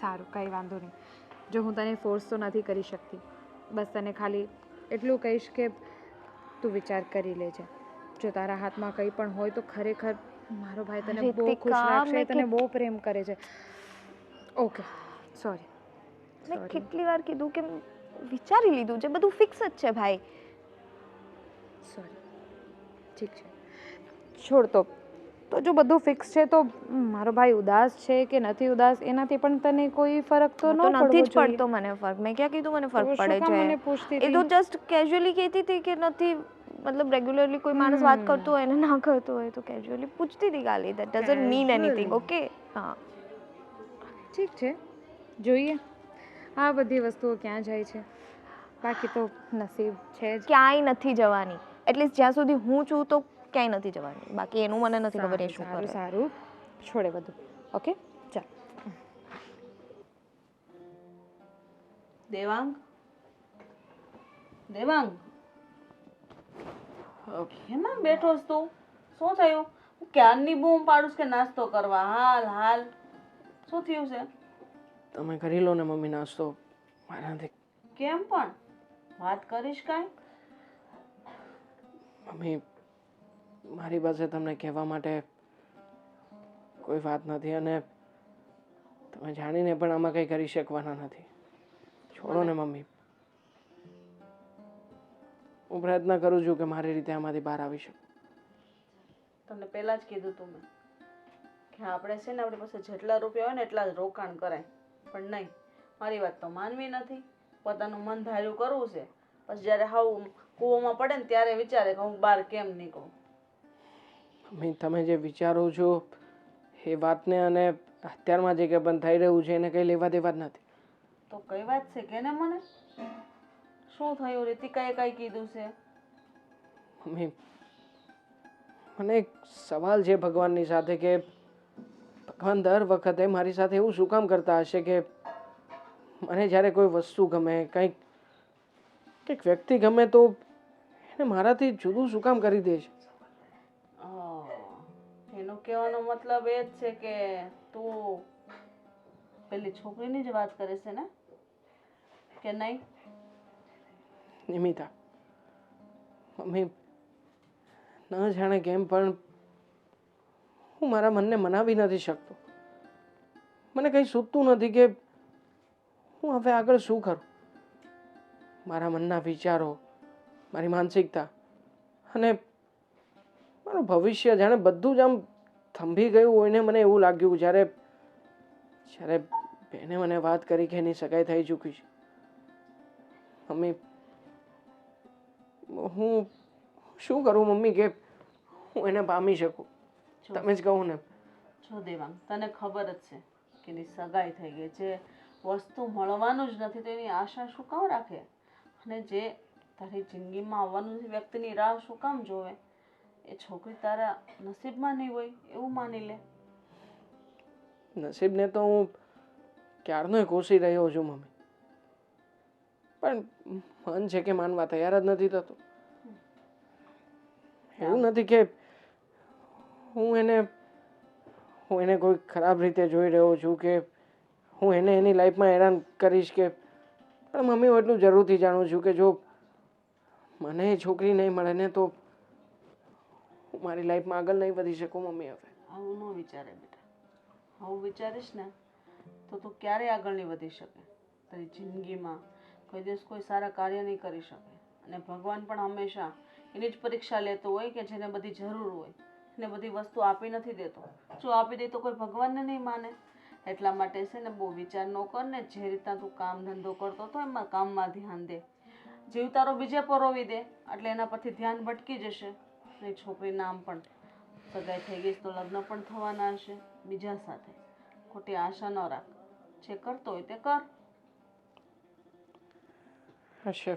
સારું, કંઈ વાંધો નહીં. જો હું તને ફોર્સ તો નથી કરી શકતી, બસ તને ખાલી એટલું કહીશ કે તું વિચાર કરી લેજે. જો તારા હાથમાં કંઈ પણ હોય તો ખરેખર મારો ભાઈ તને બહુ ખુશ રીતિકા, રાખશે, મેં તને બહુ પ્રેમ કરે છે. Okay, sorry. મેં કેટલી વાર કીધું કે વિચારી લીધું છે, બધું ફિક્સ જ છે ભાઈ. સોરી. ઠીક છે, છોડ. તો જો બધું ફિક્સ છે તો મારો ભાઈ ઉદાસ છે કે નથી ઉદાસ એનાથી પણ તને કોઈ ફરક તો ન પડવો નથી જ જોઈએ. પડતો મને ફરક. મેં ક્યાં કીધું મને ફરક તો શું પડે કામ મને છે? પૂછતી એ તો જસ્ટ કેઝ્યુઅલી કહેતી હતી કે નથી, મતલબ રેગ્યુલરલી કોઈ માણસ વાત કરતો હોય ને ના કરતો હોય તો કેઝ્યુઅલી પૂછતી હતી ખાલી. That doesn't mean anything. Okay, હા ઠીક છે, જોઈએ આ બધી વસ્તુઓ ક્યાં જાય છે. બાકી તો નસીબ છે જ. ક્યાંય નથી જવાની. એટલીસ્ટ જ્યાં સુધી હું છું તો ક્યાંય નથી જવાની. બાકી એનું મને નથી ખબર એ શું સારું કરે. સારું, છોડે બધું. ઓકે, ચાલ. દેવાંગ, દેવાંગ, કેમાં બેઠો છે તું? શું થયું? હું ક્યારની બૂમ પાડું છું કે નાસ્તો કરવા. હાલ હાલ, શું થયું છે? તમે કરી લો ને મમ્મી નાસ્તો. મારાથી કેમ પણ વાત કરીશ કાંઈ? મમ્મી, મારી પાસે તમને કહેવા માટે કોઈ વાત નથી, અને તમે જાણીને પણ આમાં કંઈ કરી શકવાના નથી. છોડો ને મમ્મી. હું પ્રયત્ન કરું છું કે મારી રીતે આમાંથી બહાર આવી શકું. તમને પહેલા જ કીધું તું મેં કે આપણે છે ને આપણી પાસે જેટલા રૂપિયા હોય ને એટલા જ રોકાણ કરાય, પણ નહીં, મારી વાત તો માનવી નથી. પોતાનું મન ધાર્યું કરવું છે, પછી જ્યારે હાવ કૂવામાં પડે ને ત્યારે વિચારે કે હું બહાર કેમ નીકળું. મમ્મી, તમે જે વિચારો છો એ વાતને અને અત્યારમાં જે કંઈ પણ થઈ રહ્યું છે એને કંઈ લેવા દેવા જ નથી. તો કઈ વાત છે કે ને મને શું થયું? રીતિકાએ કઈ કીધું છે? મમ્મી, મને એક સવાલ છે ભગવાનની સાથે કે ભગવાન દર વખતે મારી સાથે એવું શું કામ કરતા હશે કે મને જ્યારે કોઈ વસ્તુ ગમે, કંઈક વ્યક્તિ ગમે તો એને મારાથી જુદું શું કામ કરી દે છે? એનો કહેવાનો મતલબ એ જ છે કે તું પેલી છોકરીની જ વાત કરે છે ને, કે નહીં? નિમિતા, મમ્મી, ન જાણે કેમ પણ હું મારા મનને મનાવી નથી શકતો. મને કંઈ સૂચતું નથી કે હું હવે આગળ શું કરું. મારા મનના વિચારો, મારી માનસિકતા અને મારું ભવિષ્ય જાણે બધું જ આમ થંભી ગયું હોય ને. મને એવું લાગ્યું જ્યારે બેને મને વાત કરી કે એની સગાઈ થઈ ચૂકી છે. મમ્મી, હું શું કરું મમ્મી કે હું એને પામી શકું? તમે જ કહો ને. જો દેવાંગ, તને ખબર જ છે કે એની સગાઈ થઈ ગઈ છે. વસ્તુ મળવાનું જ નથી તો એની આશા શું કામ રાખે? અને જે તારી જિંદગીમાં આવવાનું છે વ્યક્તિની રાહ શું કામ જોવે? એ છોકરી તારા નસીબમાં નહીં હોય એવું માની લે. નસીબને તો હું ક્યારનોય કોસી રહ્યો છું મમ્મી, પણ મન છે કે માનવા તૈયાર જ નથી થતું. એવું નથી કે હું એને કોઈ ખરાબ રીતે જોઈ રહ્યો છું કે હું એને એની લાઈફમાં હેરાન કરીશ કે, પણ મમ્મી હું એટલું જરૂરથી જાણું છું કે જો મને એ છોકરી નહીં મળે ને તો હું મારી લાઈફમાં આગળ નહીં વધી શકું મમ્મી. હવે આવું ન વિચારે બેટા. આવું વિચારીશ ને તો તું ક્યારેય આગળ નહીં વધી શકે. તારી જિંદગીમાં કોઈ દિવસ કોઈ સારા કાર્ય નહીં કરી શકે. અને ભગવાન પણ હંમેશા એની જ પરીક્ષા લેતો હોય કે જેને બધી જરૂર હોય એને બધી વસ્તુ આપી નથી દેતો. જો આપી દે તો કોઈ ભગવાનને નહીં માને. એટલા માટે છે ને બહુ વિચાર ન કર ને, જે રીતના તું કામ ધંધો કરતો હતો એમાં કામમાં ધ્યાન દે. જીવ તારો બીજે પરોવી દે એટલે એના પરથી ધ્યાન ભટકી જશે. અને છોકરીના આમ પણ સગાઈ થઈ ગઈ તો લગ્ન પણ થવાના હશે બીજા સાથે. ખોટી આશા ન રાખ. જે કરતો હોય તે કર. હશે,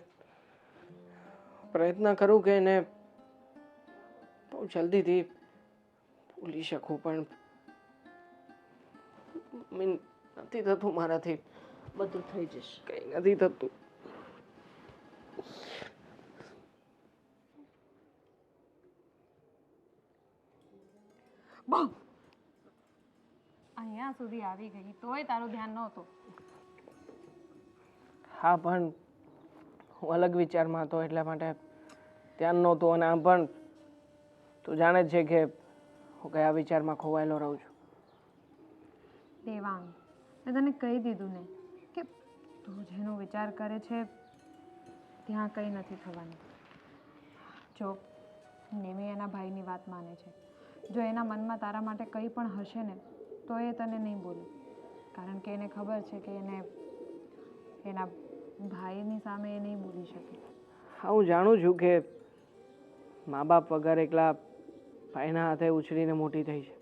પ્રયત્ન કરું કે એને બહુ જલ્દીથી ભૂલી શકું, પણ નથી થતું મારાથી. બધું થઈ જશે. કંઈ નથી થતું. બહુ અહીંયા સુધી આવી ગઈ તોય તારું ધ્યાન નહોતું. હા, પણ હું અલગ વિચારમાં હતો એટલા માટે ધ્યાન નહોતું. અને આમ પણ તું જાણે જ છે કે હું કયા વિચારમાં ખોવાયેલો રહું છું. દેવાંગ, મેં તને કહી દીધું ને કે તું જેનો વિચાર કરે છે ત્યાં કંઈ નથી થવાનું. જો નિમી એના ભાઈની વાત માને છે, જો એના મનમાં તારા માટે કંઈ પણ હશે ને તો એ તને નહીં બોલે, કારણ કે એને ખબર છે કે એને એના ભાઈની સામે એ નહીં બોલી શકે. હા, હું જાણું છું કે મા બાપ વગર એકલા ભાઈના હાથે ઉછરીને મોટી થઈ છે.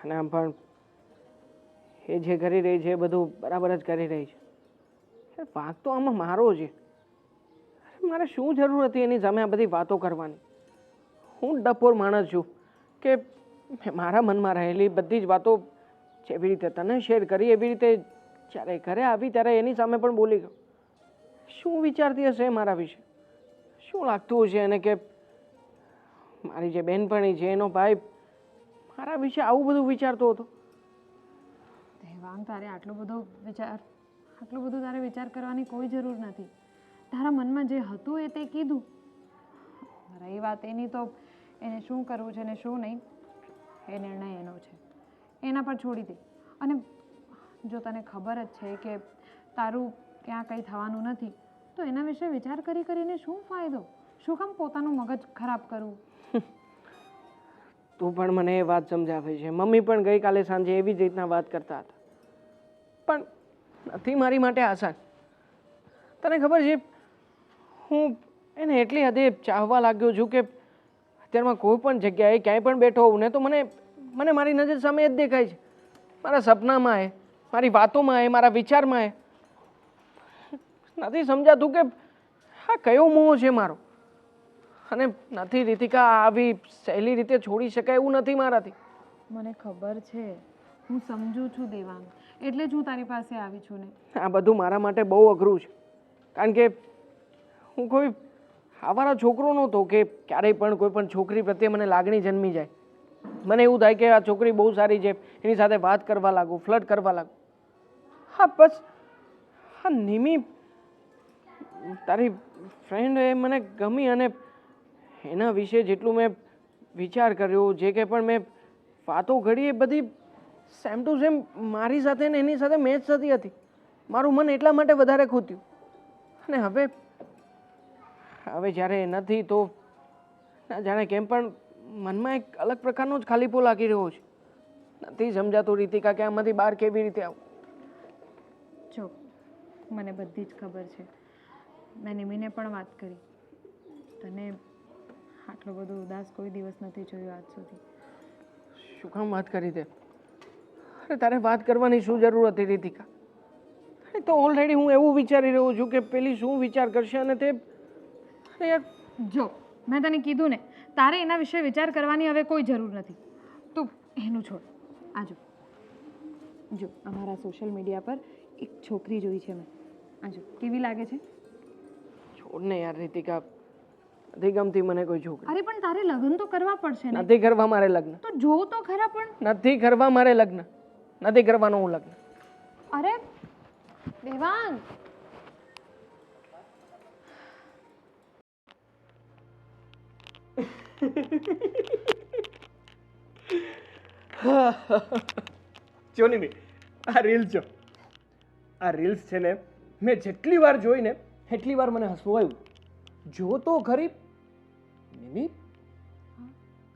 અને આમ પણ એ જે કરી રહી છે એ બધું બરાબર જ કરી રહી છે. વાંક તો આમાં મારો છે. મારે શું જરૂર હતી એની સામે આ બધી વાતો કરવાની? હું ડફોર માણસ છું કે મારા મનમાં રહેલી બધી જ વાતો જેવી રીતે તને શેર કરી એવી રીતે જ્યારે ઘરે આવી ત્યારે એની સામે પણ બોલી ગયો. શું વિચારતી હશે મારા વિશે? શું લાગતું હશે એને કે મારી જે બહેનપણી છે એનો ભાઈ મારા વિશે આવું બધું વિચારતો હતો? દેવાંગ, તારે આટલું બધું તારે વિચાર કરવાની કોઈ જરૂર નથી. તારા મનમાં જે હતું એ તે કીધું. રહી વાત એની તો એને શું કરવું છે ને શું નહીં એ નિર્ણય એનો છે, એના પર છોડી દે. અને જો તને ખબર જ છે કે તારું ત્યાં કંઈ થવાનું નથી તો એના વિશે વિચાર કરીને શું ફાયદો? શું કામ પોતાનું મગજ ખરાબ કરવું? તું પણ મને એ વાત સમજાવે છે. મમ્મી પણ ગઈકાલે સાંજે એવી જ રીતના વાત કરતા હતા. પણ નથી મારી માટે આસાન. તને ખબર છે હું એને એટલી હદે ચાહવા લાગ્યો છું કે અત્યારમાં કોઈ પણ જગ્યાએ ક્યાંય પણ બેઠો હોઉં ને તો મને મારી નજર સામે જ દેખાય છે. મારા સપનામાં એ, મારી વાતોમાં એ, મારા વિચારમાં એ. નથી સમજાતું કે આ કયો મોહ છે મારો. અને નથી રીતિકા, આવી સહેલી રીતે છોડી શકાય એવું નથી મારાથી. મને ખબર છે, હું સમજુ છું દેવાંગ, એટલે જ હું તારી પાસે આવી છું ને. આ બધું મારા માટે બહુ અઘરું છે, કારણ કે હું કોઈ આવારો છોકરો નહોતો કે ક્યારેય પણ કોઈ પણ છોકરી પ્રત્યે મને લાગણી જન્મી જાય. મને એવું થાય કે આ છોકરી બહુ સારી છે, એની સાથે વાત કરવા લાગુ, ફ્લર્ટ કરવા લાગુ. હા, બસ હા નિમી તારી ફ્રેન્ડ એ મને ગમી અને એના વિશે જેટલું મેં વિચાર કર્યો, જે કંઈ પણ મેં વાતો ઘડી એ બધી સેમ ટુ સેમ મારી સાથે ને એની સાથે મેચ થતી હતી. મારું મન એટલા માટે વધારે ખૂટ્યું. અને હવે જ્યારે એ નથી તો ના જાણે કેમ પણ મનમાં એક અલગ પ્રકારનો જ ખાલીપો લાગી રહ્યો છે. નથી સમજાતું રીતિકા કે આમાંથી બહાર કેવી રીતે આવું. જો મને બધી જ ખબર છે, મેં નિમીને પણ વાત કરી. તને આટલો બધો ઉદાસ કોઈ દિવસ નથી જોયો આજ સુધી. શું કામ વાત કરી તે? અરે તારે વાત કરવાની શું જરૂર હતી રીતિકા? તો ઓલરેડી હું એવું વિચારી રહ્યો છું કે પેલી શું વિચાર કરશે અને તે અરે યાર જો મેં તને કીધું ને તારે એના વિશે વિચાર કરવાની હવે કોઈ જરૂર નથી. તું એનું છોડ. આ જો અમારા સોશિયલ મીડિયા પર એક છોકરી જોઈ છે મેં. આ જો કેવી લાગે છે? છોડ ને યાર રીતિકા, નથી ગમતી મને કોઈ છોકરી. અરે પણ તારે લગ્ન તો કરવા પડશે ને. નથી કરવા મારે લગ્ન. તો જો તો ખરા પણ. નથી કરવા મારે લગ્ન. નથી કરવાનો હું લગ્ન. અરે દેવાંગ, જો ને આ રીલ્સ જો, આ રીલ્સ છે ને મેં જેટલી વાર જોઈ ને એટલી વાર મને હસવું આવ્યું. જો તો ખરી નિમિ,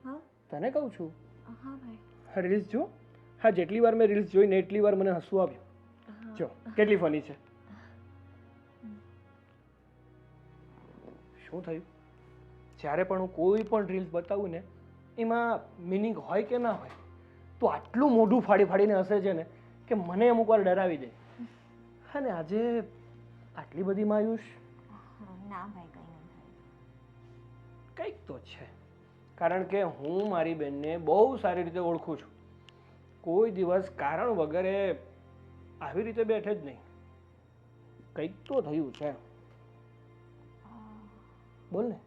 હા તને કહું છું હા ભાઈ. આ રીલ્સ જો, હા જેટલી વાર મેં રીલ્સ જોઈ ને એટલી વાર મને હસવું આવ્યું. જો કેટલી ફની છે. શું થયું? જ્યારે પણ હું કોઈ પણ રીલ્સ બતાવું ને એમાં મિનિંગ હોય કે ના હોય તો આટલું મોઢું ફાડી ફાડીને હસે છે ને કે મને અમુક વાર ડરાવી દે. અને આજે આટલી બધી માયુસ? ના ભાઈ, કંઈ નહીં થાય. કંઈક તો છે, કારણ કે હું મારી બેનને બહુ સારી રીતે ઓળખું છું. કોઈ દિવસ કારણ વગર આવી રીતે બેઠે જ નહીં. કંઈક તો થયું છે. બોલ ને,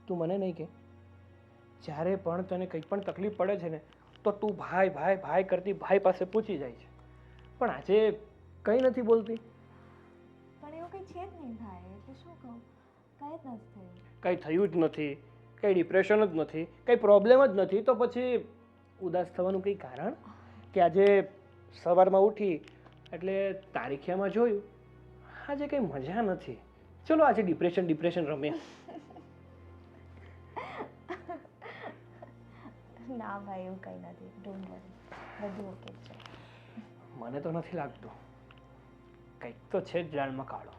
તું મને નહીં કે જ્યારે પણ તને કંઈ પણ તકલીફ પડે છે ને તો તું ભાઈ ભાઈ ભાઈ કરતી ભાઈ પાસે પૂછી જાય છે, પણ આજે કંઈ નથી બોલતી. પણ એવું કંઈ છે જ નહીં ભાઈ, એટલે શું કહું, કંઈ જ નથી થયું. કંઈ થયું જ નથી, કંઈ ડિપ્રેશન જ નથી, કંઈ પ્રોબ્લેમ જ નથી, તો પછી ઉદાસ થવાનું કંઈ કારણ? કે આજે સવારમાં ઉઠી એટલે તારીખિયામાં જોયું આજે કંઈ મજા નથી, ચલો આજે ડિપ્રેશન રમ્યા. ના ભાઈ, એવું કંઈ નથી. ડોન્ટ વરી, બધું ઓકે છે. મને તો નથી લાગતું. કંઈક તો છે જ દાળમાં કાળો,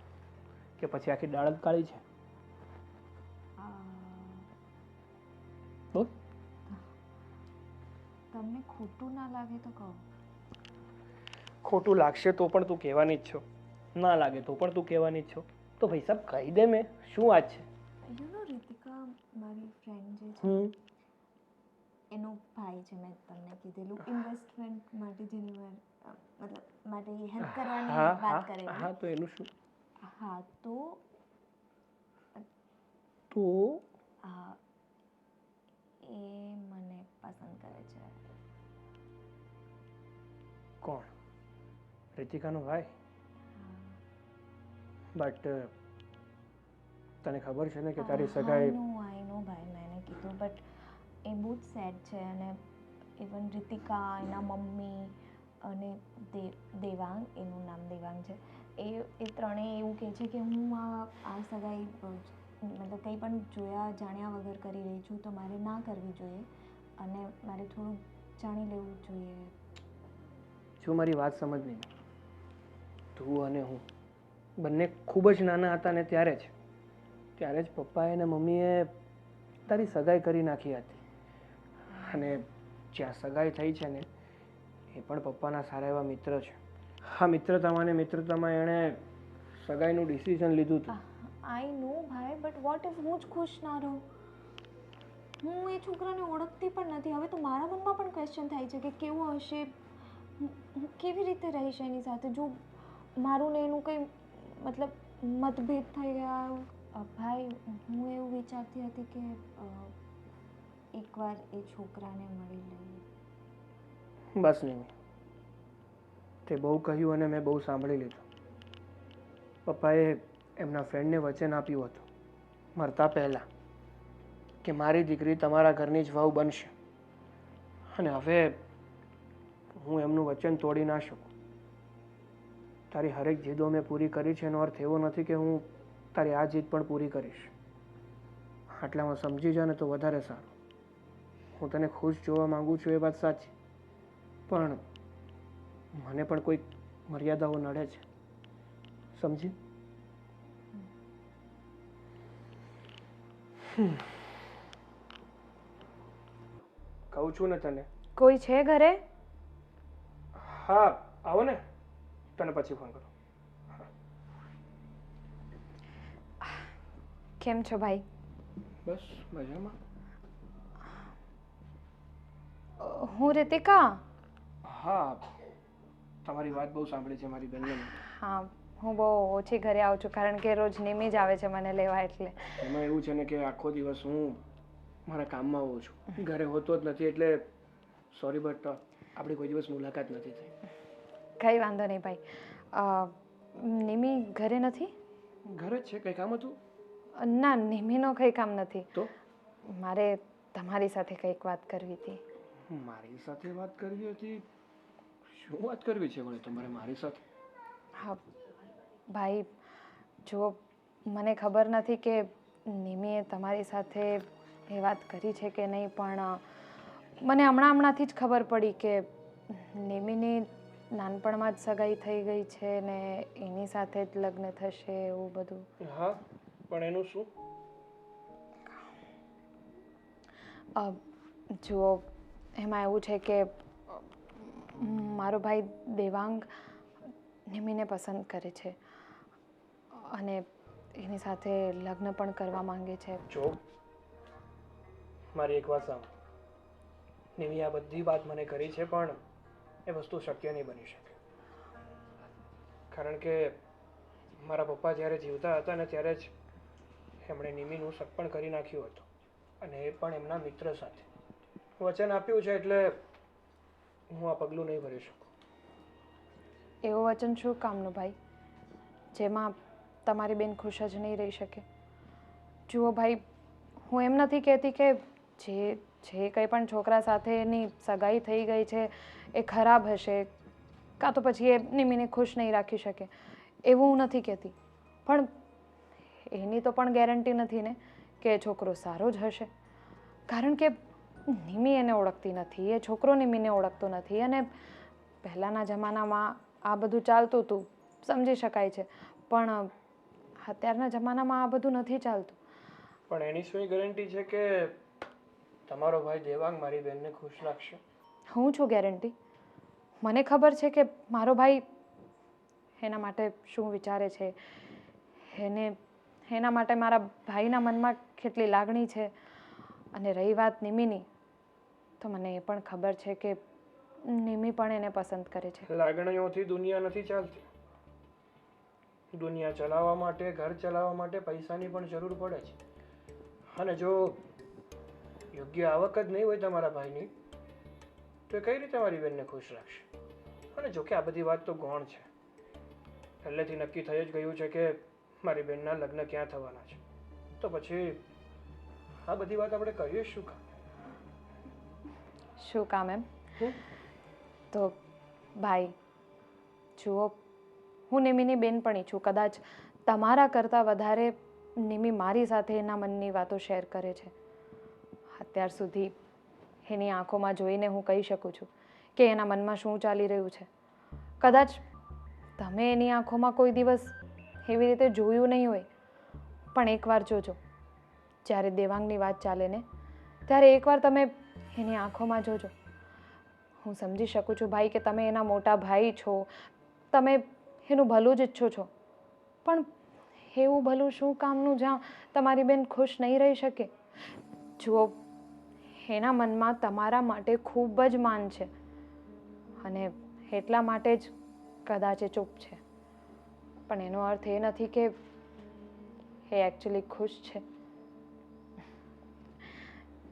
કે પછી આખી દાળ જ કાળી છે. બોલ. તમને ખોટું ના લાગે તો કહો. ખોટું લાગશે તો પણ તું કહેવાની જ છો, ના લાગે તો પણ તું કહેવાની જ છો, તો ભાઈ સાહેબ કહી દે. મેં શું વાત છે? યુ નો રીતિકા, મારી ફ્રેન્ડ જે છે એનો ભાઈ છે, મેં તમને કીધેલું ઇન્વેસ્ટમેન્ટ માટે જેની વાર મતલબ માટે હેલ્પ કરવાની વાત કરેલી. હા, તો એનું શું? હા, તો એ મને પસંદ કરે છે. કોણ? રીતિકાનો ભાઈ? બટ તને ખબર છે ને કે તારી સગાઈ? આઈ નો ભાઈ, મેં એને કીધું, બટ એ બહુ જ સેડ છે. અને ઇવન રીતિકા, એના મમ્મી અને દેવાંગ, એનું નામ દેવાંગ છે, એ ત્રણેય એવું કહે છે કે હું આ સગાઈ મતલબ કંઈ પણ જોયા જાણ્યા વગર કરી રહી છું, તો મારે ના કરવી જોઈએ અને મારે થોડું જાણી લેવું જોઈએ. જો મારી વાત સમજ નહીં, તું અને હું બંને ખૂબ જ નાના હતા ને ત્યારે જ પપ્પાએ અને મમ્મીએ તારી સગાઈ કરી નાખી હતી. અને જ્યાં સગાઈ થઈ છે ને એ પણ પપ્પાના સારા એવા મિત્ર છે. હા, મિત્રતામાં એણે સગાઈનું ડિસિઝન લીધું હતું. આઈ નો ભાઈ, બટ વોટ ઇફ હું જ ખુશ ના રહું? હું એ છોકરાને ઓળખતી પણ નથી. હવે તો મારા મનમાં પણ ક્વેશ્ચન થાય છે કે કેવો હશે, હું કેવી રીતે રહીશ એની સાથે જો મારું ને એનું કંઈ મતલબ મતભેદ થઈ ગયા. ભાઈ, હું એવું વિચારતી હતી કે એકવાર એ છોકરાને મળી લઈએ. બસ નહીં, તે બહુ કહ્યું અને મેં બહુ સાંભળી લીધું. પપ્પાએ એમના ફ્રેન્ડને વચન આપ્યું હતું મરતા પહેલાં કે મારી દીકરી તમારા ઘરની જ વહુ બનશે. અને હવે હું એમનું વચન તોડી ના શકું. તારી હરેક જીદો મેં પૂરી કરી છે, એનો અર્થ એવો નથી કે હું તારી આ જીદ પણ પૂરી કરીશ. આટલામાં સમજી જા ને તો વધારે સારું. હું તને ખુશ જોવા માંગુ છું એ વાત સાચી, પણ મને પણ કોઈક મર્યાદાઓ નડે છે, સમજી? કહું છું ને તને. કોઈ છે ઘરે? હા, આવો ને, તને પછી ફોન કરું. કેમ છો ભાઈ? બસ મજામાં. હું રીતિકા. હા, તમારી વાત બહુ સાંભળી છે મારી બેનને. હા, હું બહુ ઓછી ઘરે આવું છું કારણ કે રોજ નિમી જ આવે છે મને લેવા એટલે. એમાં એવું છે ને કે આખો દિવસ હું મારા કામમાં હોઉં છું, ઘરે હોતો જ નથી, એટલે સોરી બટ આપણી કોઈ દિવસ મુલાકાત નથી થઈ. કંઈ વાંધો નહીં ભાઈ. નિમી ઘરે નથી? ઘરે જ છે. કંઈ કામ હતું? ના, નિમીનો કંઈ કામ નથી. તો મારે તમારી સાથે કંઈક વાત કરવી હતી. મારી સાથે વાત કરવી હતી? શું વાત કરવી છે વળી તમારે મારી સાથે? હા ભાઈ, જો મને ખબર નથી કે નિમીએ તમારી સાથે એ વાત કરી છે કે નહીં, પણ મને હમણાંથી જ ખબર પડી કે નિમીની નાનપણમાં જ સગાઈ થઈ ગઈ છે ને એની સાથે જ લગ્ન થશે એવું બધું. હા, પણ એનું શું? જુઓ, એમાં એવું છે કે મારો ભાઈ દેવાંગ નિમીને પસંદ કરે છે અને એની સાથે લગ્ન પણ કરવા માંગે છે. જો મારી એક વાત સાંભળો. નિમી આ બધી વાત મને કરી છે, પણ એ વસ્તુ શક્ય નહીં બની શકે. કારણ કે મારા પપ્પા જ્યારે જીવતા હતા ને ત્યારે જ એમણે નિમીનું સગપણ કરી નાખ્યું હતું, અને એ પણ એમના મિત્ર સાથે. વચન આપ્યું છે એટલે હું આ પગલું નહીં ભરી શકું. એવું વચન શું કામનું ભાઈ, જેમાં તમારી બેન ખુશ જ નહીં રહી શકે? જુઓ ભાઈ, હું એમ નથી કહેતી કે જે કંઈ પણ છોકરા સાથે એની સગાઈ થઈ ગઈ છે એ ખરાબ હશે, કાં તો પછી એ નિમીને ખુશ નહીં રાખી શકે, એવું હું નથી કહેતી. પણ એની તો પણ ગેરંટી નથી ને કે એ છોકરો સારો જ હશે. કારણ કે નિમી એને ઓળખતી નથી, એ છોકરો નિમીને ઓળખતો નથી, અને પહેલાંના જમાનામાં આ બધું ચાલતું હતું, સમજી શકાય છે, પણ અત્યારના જમાનામાં આ બધું નથી ચાલતું. પણ એની શું ગેરંટી છે કે તમારો ભાઈ દેવાંગ મારી બેનને ખુશ રાખશે? હું છું ગેરંટી? મને ખબર છે કે મારો ભાઈ એના માટે શું વિચારે છે, એના માટે મારા ભાઈના મનમાં કેટલી લાગણી છે. અને રહી વાત નિમીની, તો મને એ પણ ખબર છે કે નિમી પણ એને પસંદ કરે છે. લાગણીઓથી દુનિયા નથી ચાલતી. દુનિયા ચલાવવા માટે, ઘર ચલાવવા માટે પૈસાની પણ જરૂર પડે છે. અને જો યોગ્ય આવક જ નહીં હોય તમારા ભાઈની, તો એ કઈ રીતે મારી બેનને ખુશ રાખશે? અને જો કે આ બધી વાત તો ગૌણ છે. પહેલેથી નક્કી થઈ જ ગયું છે કે મારી બેનના લગ્ન ક્યાં થવાના છે, તો પછી આ બધી વાત આપણે કરીએ શું કામ? શું કામ એમ? તો ભાઈ જુઓ, હું નિમીની બેનપણી છું. કદાચ તમારા કરતાં વધારે નિમી મારી સાથે એના મનની વાતો શેર કરે છે. અત્યાર સુધી એની આંખોમાં જોઈને હું કહી શકું છું કે એના મનમાં શું ચાલી રહ્યું છે. કદાચ તમે એની આંખોમાં કોઈ દિવસ એવી રીતે જોયું નહીં હોય, પણ એકવાર જોજો. જ્યારે દેવાંગની વાત ચાલે ને, ત્યારે એકવાર તમે એની આંખોમાં જોજો. હું સમજી શકું છું ભાઈ કે તમે એના મોટા ભાઈ છો, તમે એનું ભલું જ ઈચ્છો છો, પણ એવું ભલું શું કામનું જ્યાં તમારી બેન ખુશ નહીં રહી શકે? જુઓ, એના મનમાં તમારા માટે ખૂબ જ માન છે, અને એટલા માટે જ કદાચ એ ચૂપ છે. પણ એનો અર્થ એ નથી કે એ એકચ્યુઅલી ખુશ છે.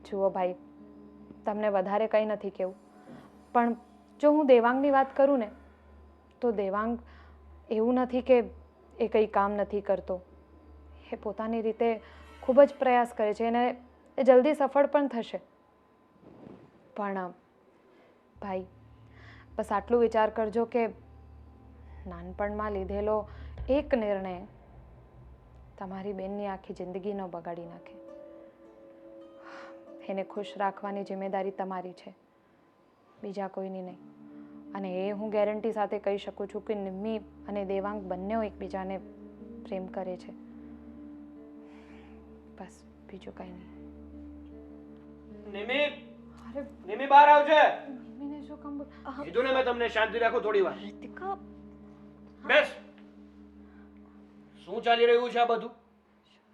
જુઓ ભાઈ, તમને વધારે કંઈ નથી કહેવું, પણ જો હું દેવાંગની વાત કરું ને, તો દેવાંગ એવું નથી કે એ કંઈ કામ નથી કરતો. એ પોતાની રીતે ખૂબ જ પ્રયાસ કરે છે, અને એ જલ્દી સફળ પણ થશે. પણ ભાઈ, બસ આટલું વિચાર કરજો કે નાનપણમાં લીધેલો એક નિર્ણય તમારી બેનની આખી જિંદગી ન બગાડી નાખે. એને ખુશ રાખવાની જિમ્મેદારી તમારી છે, બીજા કોઈની નહીં. અને એ હું ગેરંટી સાથે કહી શકું છું કે નિમ્મી અને દેવાંગ બંને એકબીજાને પ્રેમ કરે છે. બસ બીજું કંઈ નહીં. નિમી, નિમી બહાર આવજે. નિમીને શું કામ કીધું ને મેં તમને, શાંતિ રાખો થોડી વાર. રીતિકા, બેસ. શું ચાલી રહ્યું છે આ બધું?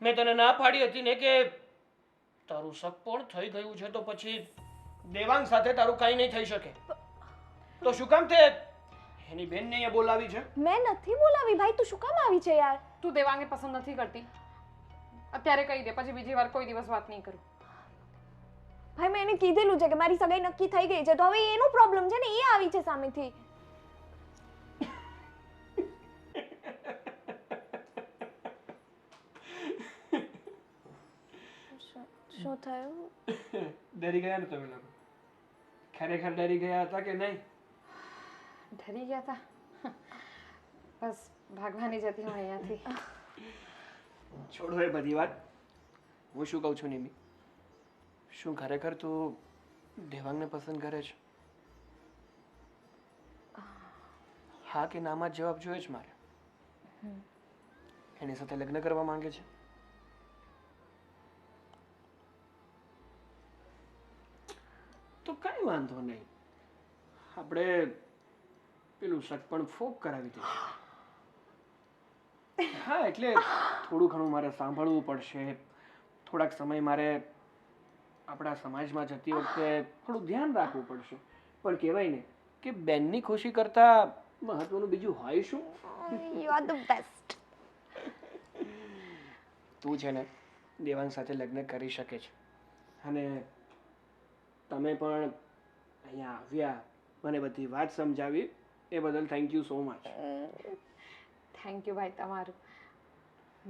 મેં તને ના પાડી હતી ને કે તારું શક પણ થઈ ગયું છે તો પછી દેવાંગ સાથે તારું કાંઈ નહીં થઈ શકે. તો શું કામ તે એની બેનને અહીંયા બોલાવી છે? મેં નથી બોલાવી ભાઈ, તું શું કામ આવી છે યાર? તું દેવાંગને પસંદ નથી કરતી અત્યારે કહી દે, પછી બીજી વાર કોઈ દિવસ વાત નહીં કરું. ભાઈ મેં એને કીધેલું છે કે મારી સગાઈ નક્કી થઈ ગઈ છે, તો હવે એનો પ્રોબ્લેમ છે ને, એ આવી છે સામેથી. શું થયું? ડરી ગયા ને તમે લોકો? ખરેખર ડરી ગયા હતા કે નહીં? ડરી ગયા હતા. બસ ભાગવાની જતી હું અહીંયાથી. છોડો એ બધી વાત. હું શું કહું છું નિમી, શું ખરેખર તું દેવાંગને પસંદ કરે છે? હા કે નામાં જવાબ જોઈએ છે મારે. એની સાથે લગ્ન કરવા માંગે છે? તો કઈ વાંધો નહીં, આપણે પેલું સટપણ ફોક કરાવી દઈએ. હા એટલે થોડું ઘણું મારે સાંભળવું પડશે, થોડાક સમય મારે આપણા સમાજમાં જતી વખતે થોડું ધ્યાન રાખવું પડશે, પણ કહેવાય ને કે બેનની ખુશી કરતા મહત્વનું બીજું હોય શું? You are the best. તું છે ને દેવાંગ સાથે લગ્ન કરી શકે છે, અને તમે પણ અહીંયા આવ્યા, મને બધી વાત સમજાવી, એ બદલ thank you so much. Thank you ભાઈ તમારું.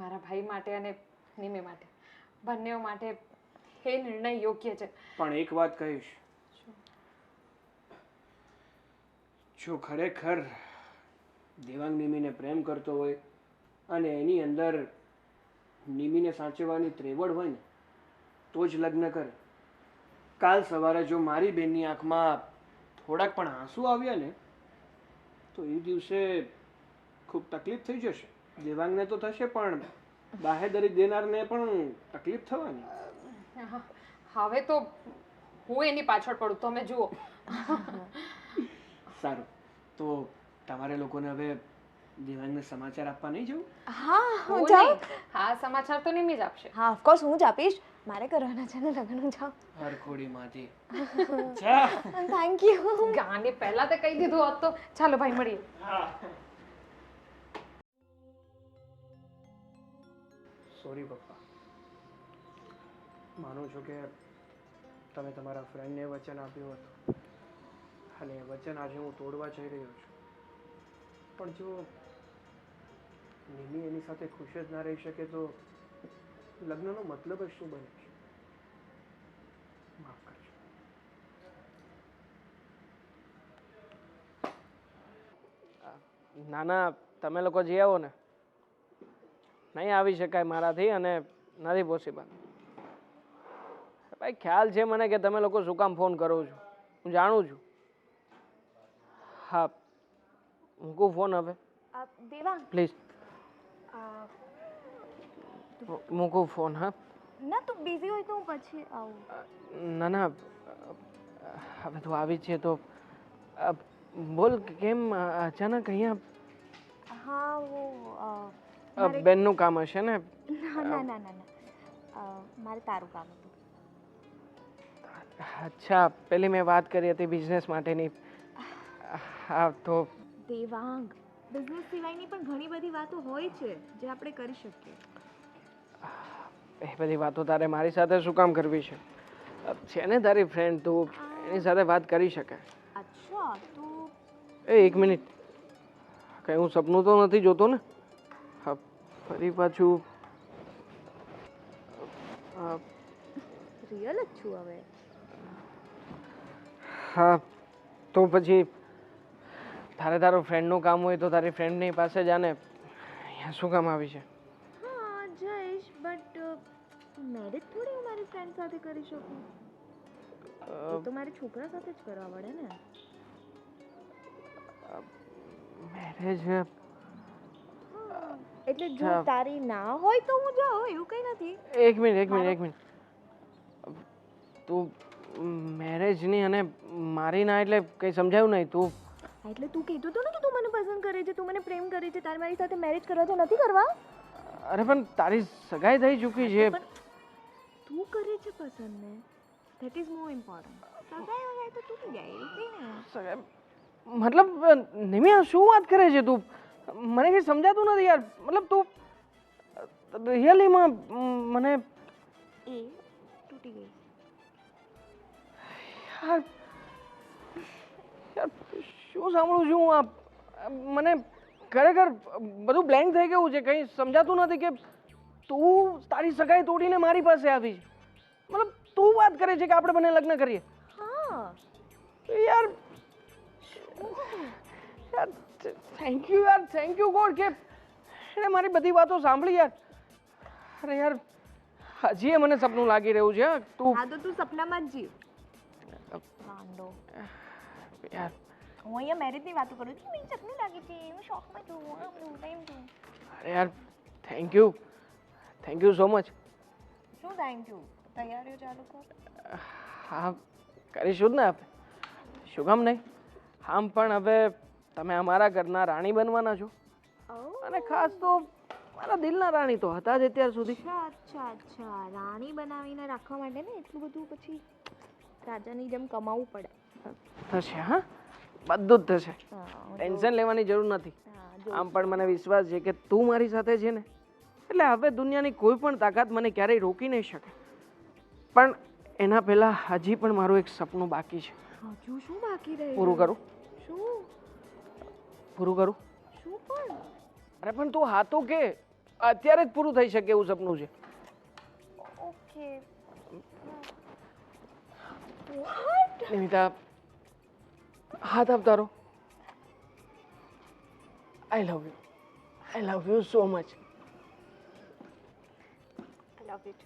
મારા ભાઈ માટે અને નિમી માટે, બંને માટે એ નિર્ણય યોગ્ય છે. પણ એક વાત કહીશ, જો ખરેખર દેવાંગ નિમીને પ્રેમ કરતો હોય અને એની અંદર નિમીને સાચવવાની ત્રેવડ હોય ને તો જ લગ્ન કરે. કાલ સવારે જો મારી બેનની આંખમાં થોડાક પણ આંસુ આવ્યા ને તો એ દિવસે ખૂબ તકલીફ થઈ જશે. દેવાંગને તો થશે, પણ બાહેધરી દેનારને પણ તકલીફ થવાની. હવે તો હું એની પાછળ પડું, તમે જુઓ. સારું, તો તમારે લોકોને હવે દેવાંગને સમાચાર આપવા નહીં જવું? હા હું હું જાઉં. નહીં. હા સમાચાર તો નિમી જ આપશે. હા ઓફકોર્સ હું જ આપીશ, મારે કરવાના છે ને લગ્ન. જાઉં. હરખોડીમાંથી જા. Thank you. ગાંડી પહેલા તો કહી દીધું હોત તો. ચાલો ભાઈ મળીએ. સોરી પપ્પા, માનું છું કે તમે તમારા ફ્રેન્ડને વચન આપ્યું હતું અને એ વચન આજે હું તોડવા જઈ રહ્યો છું. પણ જો નિમી એની સાથે ખુશ જ ના રહી શકે તો લગ્નનો મતલબ જ શું બને છે? માફ કરજો. ના ના, તમે લોકો જઈ આવો ને. નહીં આવી શકાય મારાથી, અને નથી પોસિબલ. ભાઈ ખ્યાલ છે મને કે તમે લોકો શું કામ ફોન કરો છો, હું જાણું છું. હા મૂકું ફોન હવે દેવાંગ પ્લીઝ. મૂકું ફોન. હા ના તું બિઝી હોય તો હું પછી આવું. ના ના, હવે તું આવી છે તો બોલ કેમ અચાનક અહીંયા? હા હું બેનનું કામ હશે ને? ના ના ના ના મારે તારું કામ હતું. અચ્છા, પેલી મેં વાત કરી હતી બિઝનેસ માટેની. હા તો દેવાંગ, બિઝનેસ સિવાયની પણ ઘણી બધી વાતો હોય છે જે આપણે કરી શકીએ. એ બધી વાતો તારે મારી સાથે શું કામ કરવી છે? છે ને તારી ફ્રેન્ડ, તું એની સાથે વાત કરી શકે. અચ્છા તું એક મિનિટ, કઈ હું સપનું તો નથી જોતો ને? હા ફરી પાછું રિયલ જ છું હવે. હા તો પછી તારે તારો ફ્રેન્ડનું કામ હોય તો તારી ફ્રેન્ડની પાસે જાને, અહીંયા શું કામ આવી છે? હા જઈશ, બટ મેરેજ થોડી હું મારી ફ્રેન્ડ સાથે કરી શકું. એ તો મારે છોકરા સાથે જ કરવા પડે ને. મેરેજ? એટલે જો તારી ના હોય તો હું જાઉં, એવું કઈ નથી. એક મિનિટ. તું મેરેજની અને મારી ના એટલે કંઈ સમજાયું નહીં. તું એટલે તું કહેતો હતો ને કે તું મને પસંદ કરે છે, તું મને પ્રેમ કરે છે, તારે મારી સાથે મેરેજ કરવા છે, નથી કરવા? અરે પણ તારી સગાઈ થઈ ચૂકી છે. પણ તું કરે છે પસંદ ને, ધેટ ઇઝ મોર ઇમ્પોર્ટન્ટ. સગાઈ વગાઈ તો તૂટી જાય એવું કંઈ નહીં. સગાઈ મતલબ નિમિયા શું વાત કરે છે તું? મને કંઈ સમજાતું નથી યાર. મતલબ તું રિયલીમાં મને એ તૂટી ગઈ. યાર યાર શું સાંભળું છું હું? મને ખરેખર બધું બ્લેન્ક થઈ ગયું છે. કંઈ સમજાતું નથી કે તું તારી સગાઈ તોડીને મારી પાસે આવી છે. મતલબ તું વાત કરે છે કે આપણે બંને લગ્ન કરીએ? હા. યાર યાર થેન્ક યુ યાર, થેન્ક યુ ગોડ કે એણે મારી બધી વાતો સાંભળી યાર. અરે યાર હજી મને સપનું લાગી રહ્યું છે. તું હા તો તું સપનામાં જ જીવ. ગાંડો. યાર હું અહીંયા મેરેજની વાતો કરું છું. મને સપનું લાગે છે, હું શોખમાં છું, આમ છું તેમ છું. અરે યાર થેન્ક યુ સો મચ. શું થેન્ક યુ? તૈયારીઓ ચાલુ કર. હા કરીશું જ ને આપણે. શું કામ નહીં? આમ પણ હવે તમે અમારા ઘરના રાણી બનવાના છો. અને ખાસ તો મારા દિલના રાણી તો હતા જ અત્યાર સુધી. અચ્છા રાણી બનાવીને રાખવા માટે ને એટલું બધું પછી રાજાની જેમ કમાવું પડે. થશે હા, બધું જ થશે. ટેન્શન લેવાની જરૂર નથી. આમ પણ મને વિશ્વાસ છે કે તું મારી સાથે છે ને, એટલે હવે દુનિયાની કોઈ પણ તાકાત મને ક્યારેય રોકી નહીં શકે. પણ એના પહેલા હજી પણ મારું એક સપનું બાકી છે. હજુ શું બાકી રહ્યું? પૂરું કરું? શું પૂરું કરું? શું પણ? અરે પણ તું હા તો કે, અત્યારે જ પૂરું થઈ શકે એવું સપનું છે. ઓકે. નિમિતા હાથ આપ તારો. I love you so much. I love it.